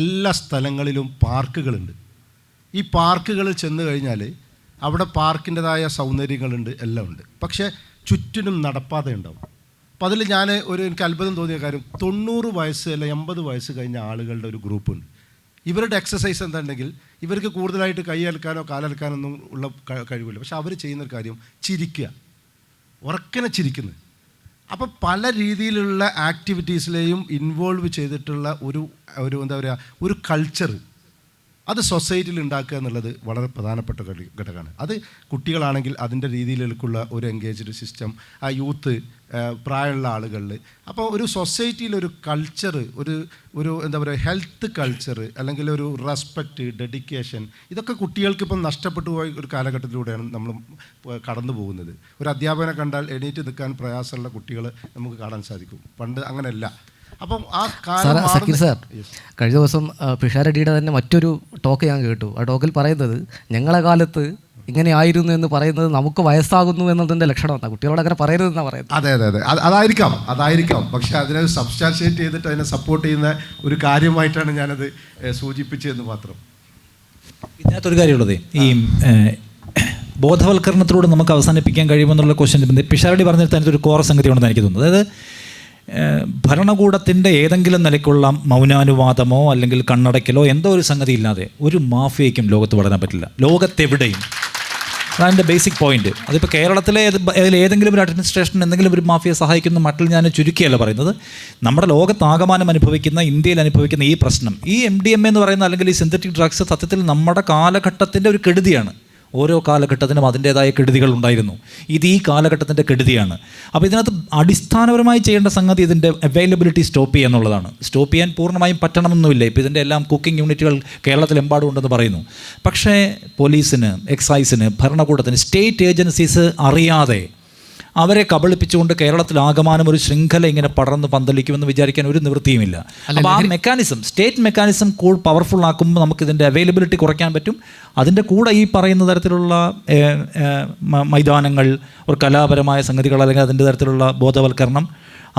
എല്ലാ സ്ഥലങ്ങളിലും പാർക്കുകളുണ്ട്. ഈ പാർക്കുകളിൽ ചെന്ന് കഴിഞ്ഞാൽ അവിടെ പാർക്കിൻ്റെതായ സൗന്ദര്യങ്ങളുണ്ട്, എല്ലാം ഉണ്ട്. പക്ഷേ ചുറ്റിനും നടപ്പാത ഉണ്ടാവും. അപ്പോൾ അതിൽ എനിക്ക് അത്ഭുതം തോന്നിയ കാര്യം, 90 വയസ്സ് അല്ല 80 വയസ്സ് കഴിഞ്ഞ ആളുകളുടെ ഒരു ഗ്രൂപ്പുണ്ട്. ഇവരുടെ എക്സസൈസ് എന്താണെങ്കിൽ ഇവർക്ക് കൂടുതലായിട്ട് കൈ അലക്കാനോ കാലലക്കാനൊന്നും ഉള്ള കഴിവില്ല. പക്ഷെ അവർ ചെയ്യുന്നൊരു കാര്യം ചിരിക്കുക, ഉറക്കനെ ചിരിക്കുന്നത്. അപ്പോൾ പല രീതിയിലുള്ള ആക്ടിവിറ്റീസിലെയും ഇൻവോൾവ് ചെയ്തിട്ടുള്ള ഒരു എന്താ പറയുക, ഒരു കൾച്ചർ അത് സൊസൈറ്റിയിൽ ഉണ്ടാക്കുക എന്നുള്ളത് വളരെ പ്രധാനപ്പെട്ട ഘടകമാണ്. അത് കുട്ടികളാണെങ്കിൽ അതിൻ്റെ രീതിയിലേക്കുള്ള ഒരു എൻഗേജ്ഡ് സിസ്റ്റം, ആ യൂത്ത്, പ്രായമുള്ള ആളുകളിൽ. അപ്പോൾ ഒരു സൊസൈറ്റിയിൽ ഒരു കൾച്ചർ, ഒരു എന്താ പറയുക, ഹെൽത്ത് കൾച്ചർ, അല്ലെങ്കിൽ ഒരു റെസ്പെക്റ്റ്, ഡെഡിക്കേഷൻ, ഇതൊക്കെ കുട്ടികൾക്കിപ്പം നഷ്ടപ്പെട്ടു പോയ ഒരു കാലഘട്ടത്തിലൂടെയാണ് നമ്മൾ കടന്നു പോകുന്നത്. ഒരു അധ്യാപകനെ കണ്ടാൽ എണീറ്റ് നിൽക്കാൻ പ്രയാസമുള്ള കുട്ടികൾ നമുക്ക് കാണാൻ സാധിക്കും. പണ്ട് അങ്ങനെയല്ല. അപ്പം ആ സക്കീർ സാർ, കഴിഞ്ഞ ദിവസം പിഷാരടിയുടെ തന്നെ മറ്റൊരു ടോക്ക് ഞാൻ കേട്ടു. ആ ടോക്കിൽ പറയുന്നത്, ഞങ്ങളെ കാലത്ത് ഇങ്ങനെ ആയിരുന്നു എന്ന് പറയുന്നത് നമുക്ക് വയസ്സാകുന്നു എന്നതിൻ്റെ ലക്ഷണമാണ്. കുട്ടികളോട് അങ്ങനെ പറയരുതെന്നാണ് പറയുന്നത്. അതെ, അതായിരിക്കാം. പക്ഷേ അതിനെ സബ്സ്റ്റാൻഷിയേറ്റ് ചെയ്തിട്ട് അതിനെ സപ്പോർട്ട് ചെയ്യുന്ന ഒരു കാര്യമായിട്ടാണ് ഞാനത് സൂചിപ്പിച്ചതെന്ന് മാത്രം. ഇതിനകത്തൊരു കാര്യമുള്ളത്, ഈ ബോധവൽക്കരണത്തിലൂടെ നമുക്ക് അവസാനിപ്പിക്കാൻ കഴിയുമെന്നുള്ള ക്വസ്റ്റ്യൻ പിഷാരടി പറഞ്ഞിട്ട് അതിനൊരു കോറ സംഗതി ഉണ്ടെന്ന് എനിക്ക് തോന്നുന്നത്. അതായത് ഭരണകൂടത്തിൻ്റെ ഏതെങ്കിലും നിലയ്ക്കുള്ള മൗനാനുവാദമോ അല്ലെങ്കിൽ കണ്ണടയ്ക്കലോ എന്തോ ഒരു സംഗതി ഇല്ലാതെ ഒരു മാഫിയയ്ക്കും ലോകത്ത് വളരാൻ പറ്റില്ല, ലോകത്തെവിടെയും. അതാണ് ബേസിക് പോയിന്റ്. അതിപ്പോൾ കേരളത്തിലെ ഏതെങ്കിലും ഒരു അഡ്മിനിസ്ട്രേഷൻ എന്തെങ്കിലും ഒരു മാഫിയെ സഹായിക്കുന്ന മട്ടിൽ ഞാൻ ചുരുക്കിയല്ല പറയുന്നത്. നമ്മുടെ ലോകത്താകമാനം അനുഭവിക്കുന്ന, ഇന്ത്യയിൽ അനുഭവിക്കുന്ന ഈ പ്രശ്നം, ഈ MDMA എന്ന് പറയുന്ന അല്ലെങ്കിൽ ഈ സിന്തറ്റിക് ഡ്രഗ്സ് സത്യത്തിൽ നമ്മുടെ കാലഘട്ടത്തിൻ്റെ ഒരു കെടുതിയാണ്. ഓരോ കാലഘട്ടത്തിനും അതിൻ്റേതായ കെടുതികൾ ഉണ്ടായിരുന്നു. ഇത് ഈ കാലഘട്ടത്തിൻ്റെ കെടുതിയാണ്. അപ്പോൾ ഇതിനകത്ത് അടിസ്ഥാനപരമായി ചെയ്യേണ്ട സംഗതി ഇതിൻ്റെ അവൈലബിലിറ്റി സ്റ്റോപ്പ് ചെയ്യുക എന്നുള്ളതാണ്. സ്റ്റോപ്പ് ചെയ്യാൻ പൂർണ്ണമായും പറ്റണമെന്നില്ല. ഇപ്പോൾ ഇതിൻ്റെ എല്ലാം കുക്കിംഗ് യൂണിറ്റുകൾ കേരളത്തിലെമ്പാടും ഉണ്ടെന്ന് പറയുന്നു. പക്ഷേ പോലീസിന്, എക്സൈസിന്, ഭരണകൂടത്തിന്, സ്റ്റേറ്റ് ഏജൻസീസ് അറിയാതെ അവരെ കബളിപ്പിച്ചുകൊണ്ട് കേരളത്തിൽ ആകമാനം ഒരു ശൃംഖല ഇങ്ങനെ പടർന്ന് പന്തലിക്കുമെന്ന് വിചാരിക്കാൻ ഒരു നിവൃത്തിയുമില്ല. അപ്പോൾ ആ മെക്കാനിസം, സ്റ്റേറ്റ് മെക്കാനിസം കൂടുതൽ പവർഫുൾ ആക്കുമ്പോൾ നമുക്കിതിൻ്റെ അവൈലബിലിറ്റി കുറയ്ക്കാൻ പറ്റും. അതിൻ്റെ കൂടെ ഈ പറയുന്ന തരത്തിലുള്ള മൈതാനങ്ങൾ, ഒരു കലാപരമായ സംഗതികൾ അല്ലെങ്കിൽ അതിൻ്റെ തരത്തിലുള്ള ബോധവൽക്കരണം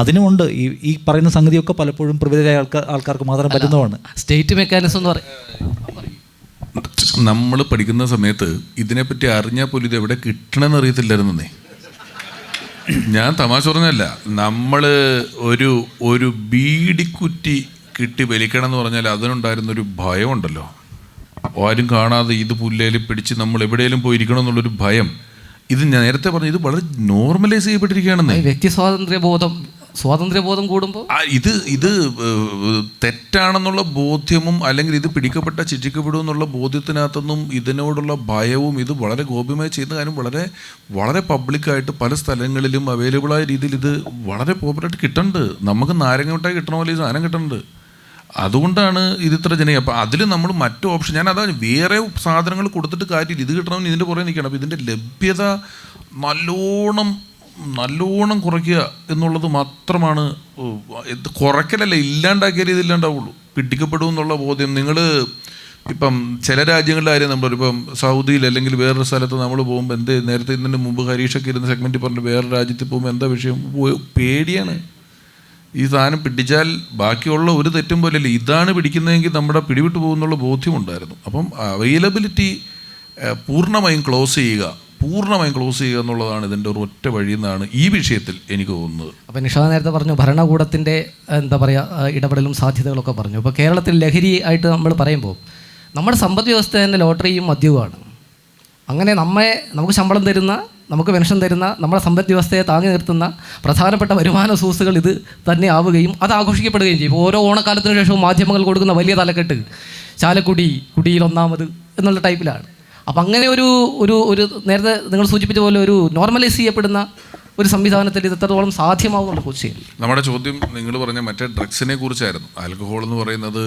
അതിനുമുണ്ട്. ഈ പറയുന്ന സംഗതിയൊക്കെ പലപ്പോഴും പ്രിവിലേജായ ആൾക്കാർക്ക് മാത്രം പറ്റുന്നതാണ്. സ്റ്റേറ്റ് മെക്കാനിസം എന്ന് പറയും. നമ്മൾ പഠിക്കുന്ന സമയത്ത് ഇതിനെപ്പറ്റി അറിഞ്ഞാൽ പോലും ഇത് എവിടെ കിട്ടണമെന്ന് അറിയത്തില്ലായിരുന്നേ. ഞാൻ തമാശ പറഞ്ഞല്ല. നമ്മൾ ഒരു ബീഡിക്കുറ്റി കിട്ടി വലിക്കണം എന്ന് പറഞ്ഞാൽ അതിനുണ്ടായിരുന്നൊരു ഭയമുണ്ടല്ലോ. ആരും കാണാതെ ഇത് പുല്ലേലും പിടിച്ച് നമ്മൾ എവിടെയെങ്കിലും പോയിരിക്കണം എന്നുള്ളൊരു ഭയം. ഇത് ഞാൻ നേരത്തെ പറഞ്ഞു, ഇത് വളരെ നോർമലൈസ് ചെയ്യപ്പെട്ടിരിക്കുകയാണെന്ന്. വ്യക്തി സ്വാതന്ത്ര്യബോധം കൂടുമ്പോൾ ഇത് തെറ്റാണെന്നുള്ള ബോധ്യവും അല്ലെങ്കിൽ ഇത് പിടിക്കപ്പെട്ട ശിക്ഷിക്കപ്പെടും എന്നുള്ള ബോധ്യത്തിനകത്തൊന്നും ഇതിനോടുള്ള ഭയവും ഇത് വളരെ ഗോപ്യമായി ചെയ്യുന്ന കാര്യം വളരെ വളരെ പബ്ലിക്കായിട്ട് പല സ്ഥലങ്ങളിലും അവൈലബിളായ രീതിയിൽ ഇത് വളരെ പോപ്പുലറായിട്ട് കിട്ടുന്നുണ്ട്. നമുക്ക് നാരങ്ങ മിഠായി കിട്ടണ പോലെ ഈ സാധനം കിട്ടുന്നുണ്ട്. അതുകൊണ്ടാണ് ഇത് ഇത്ര ജനകീയം. അപ്പോൾ അതിൽ നമ്മൾ മറ്റു ഓപ്ഷൻ, ഞാൻ അതാണ് വേറെ സാധനങ്ങൾ കൊടുത്തിട്ട് കാര്യമില്ല, ഇത് കിട്ടണമെന്ന് ഇതിൻ്റെ പുറകെ നിൽക്കണം. അപ്പോൾ ഇതിൻ്റെ ലഭ്യത നല്ലോണം കുറയ്ക്കുക എന്നുള്ളത് മാത്രമാണ്. കുറയ്ക്കലല്ല, ഇല്ലാണ്ടാക്കിയാലേ ഇതില്ലാണ്ടാവുള്ളൂ. പിടിക്കപ്പെടും എന്നുള്ള ബോധ്യം. നിങ്ങൾ ഇപ്പം ചില രാജ്യങ്ങളുടെ കാര്യം നമ്മളിപ്പം സൗദിയിൽ അല്ലെങ്കിൽ വേറൊരു സ്ഥലത്ത് നമ്മൾ പോകുമ്പോൾ നേരത്തെ ഇതിന് മുമ്പ് ഹരീഷൊക്കെ ഇരുന്ന സെഗ്മെൻറ്റിൽ പറഞ്ഞു വേറെ രാജ്യത്തിൽ പോകുമ്പോൾ എന്താ വിഷയം, പേടിയാണ്. ഈ സാധനം പിടിച്ചാൽ ബാക്കിയുള്ള ഒരു തെറ്റും പോലെയല്ല, ഇതാണ് പിടിക്കുന്നതെങ്കിൽ നമ്മുടെ പിടിവിട്ട് പോകുന്നുള്ള ബോധ്യമുണ്ടായിരുന്നു. അപ്പം അവൈലബിലിറ്റി പൂർണ്ണമായും ക്ലോസ് ചെയ്യുക എന്നുള്ളതാണ് ഇതിൻ്റെ ഒരു ഒറ്റ വഴി എന്നാണ് ഈ വിഷയത്തിൽ എനിക്ക് തോന്നുന്നത്. അപ്പോൾ നിഷാദ് നേരത്തെ പറഞ്ഞു ഭരണകൂടത്തിൻ്റെ എന്താ പറയുക ഇടപെടലും സാധ്യതകളൊക്കെ പറഞ്ഞു. അപ്പോൾ കേരളത്തിൽ ലഹരി ആയിട്ട് നമ്മൾ പറയുമ്പോൾ നമ്മുടെ സമ്പദ് വ്യവസ്ഥ തന്നെ ലോട്ടറിയും മദ്യവുമാണ്. അങ്ങനെ നമുക്ക് ശമ്പളം തരുന്ന, നമുക്ക് പെൻഷൻ തരുന്ന, നമ്മുടെ സമ്പദ് വ്യവസ്ഥയെ താങ്ങി നിർത്തുന്ന പ്രധാനപ്പെട്ട വരുമാന സോഴ്സുകൾ ഇത് തന്നെ ആവുകയും അത് ആഘോഷിക്കപ്പെടുകയും ചെയ്യും. ഓരോ ഓണക്കാലത്തിന് ശേഷവും മാധ്യമങ്ങൾ കൊടുക്കുന്ന വലിയ തലക്കെട്ട് കുടിയിൽ ഒന്നാമത് എന്നുള്ള ടൈപ്പിലാണ്. അപ്പം അങ്ങനെ ഒരു നേരത്തെ നിങ്ങൾ സൂചിപ്പിച്ച പോലെ ഒരു നോർമലൈസ് ചെയ്യപ്പെടുന്ന ഒരു സംവിധാനത്തിൽ ഇത് എത്രത്തോളം സാധ്യമാവുന്നുള്ള ക്വസ്റ്റ്യൻ. നമ്മുടെ ചോദ്യം നിങ്ങൾ പറഞ്ഞ മറ്റേ ഡ്രഗ്സിനെ കുറിച്ചായിരുന്നു. ആൽക്കഹോൾ എന്ന് പറയുന്നത്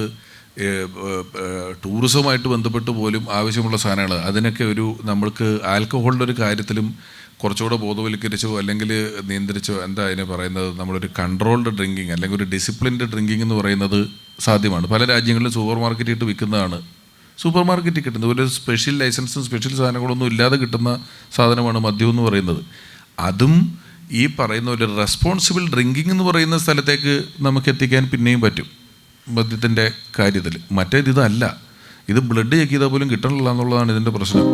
ടൂറിസവുമായിട്ട് ബന്ധപ്പെട്ട് പോലും ആവശ്യമുള്ള സാധനങ്ങൾ. അതിനൊക്കെ നമ്മൾക്ക് ആൽക്കഹോളിൻ്റെ ഒരു കാര്യത്തിലും കുറച്ചുകൂടെ ബോധവൽക്കരിച്ചോ അല്ലെങ്കിൽ നിയന്ത്രിച്ചോ എന്താ അതിനെ പറയുന്നത്, നമ്മളൊരു കൺട്രോൾഡ് ഡ്രിങ്കിങ് അല്ലെങ്കിൽ ഒരു ഡിസിപ്ലിൻഡ് ഡ്രിങ്കിങ് എന്ന് പറയുന്നത് സാധ്യമാണ്. പല രാജ്യങ്ങളിലും സൂപ്പർ മാർക്കറ്റിൽ ഇട്ട് വിൽക്കുന്നതാണ്. സൂപ്പർ മാർക്കറ്റിൽ കിട്ടുന്നത് ഒരു സ്പെഷ്യൽ ലൈസൻസും സ്പെഷ്യൽ സാധനങ്ങളൊന്നും ഇല്ലാതെ കിട്ടുന്ന സാധനമാണ് മദ്യം എന്ന് പറയുന്നത്. അതും ഈ പറയുന്ന ഒരു റെസ്പോൺസിബിൾ ഡ്രിങ്കിങ് എന്ന് പറയുന്ന സ്ഥലത്തേക്ക് നമുക്ക് എത്തിക്കാൻ പിന്നെയും പറ്റും മദ്യത്തിൻ്റെ കാര്യത്തിൽ. മറ്റേത് ഇതല്ല, ഇത് ബ്ലഡ് ചെക്ക് ചെയ്താൽ പോലും കിട്ടണില്ല എന്നുള്ളതാണ് ഇതിൻ്റെ പ്രശ്നം.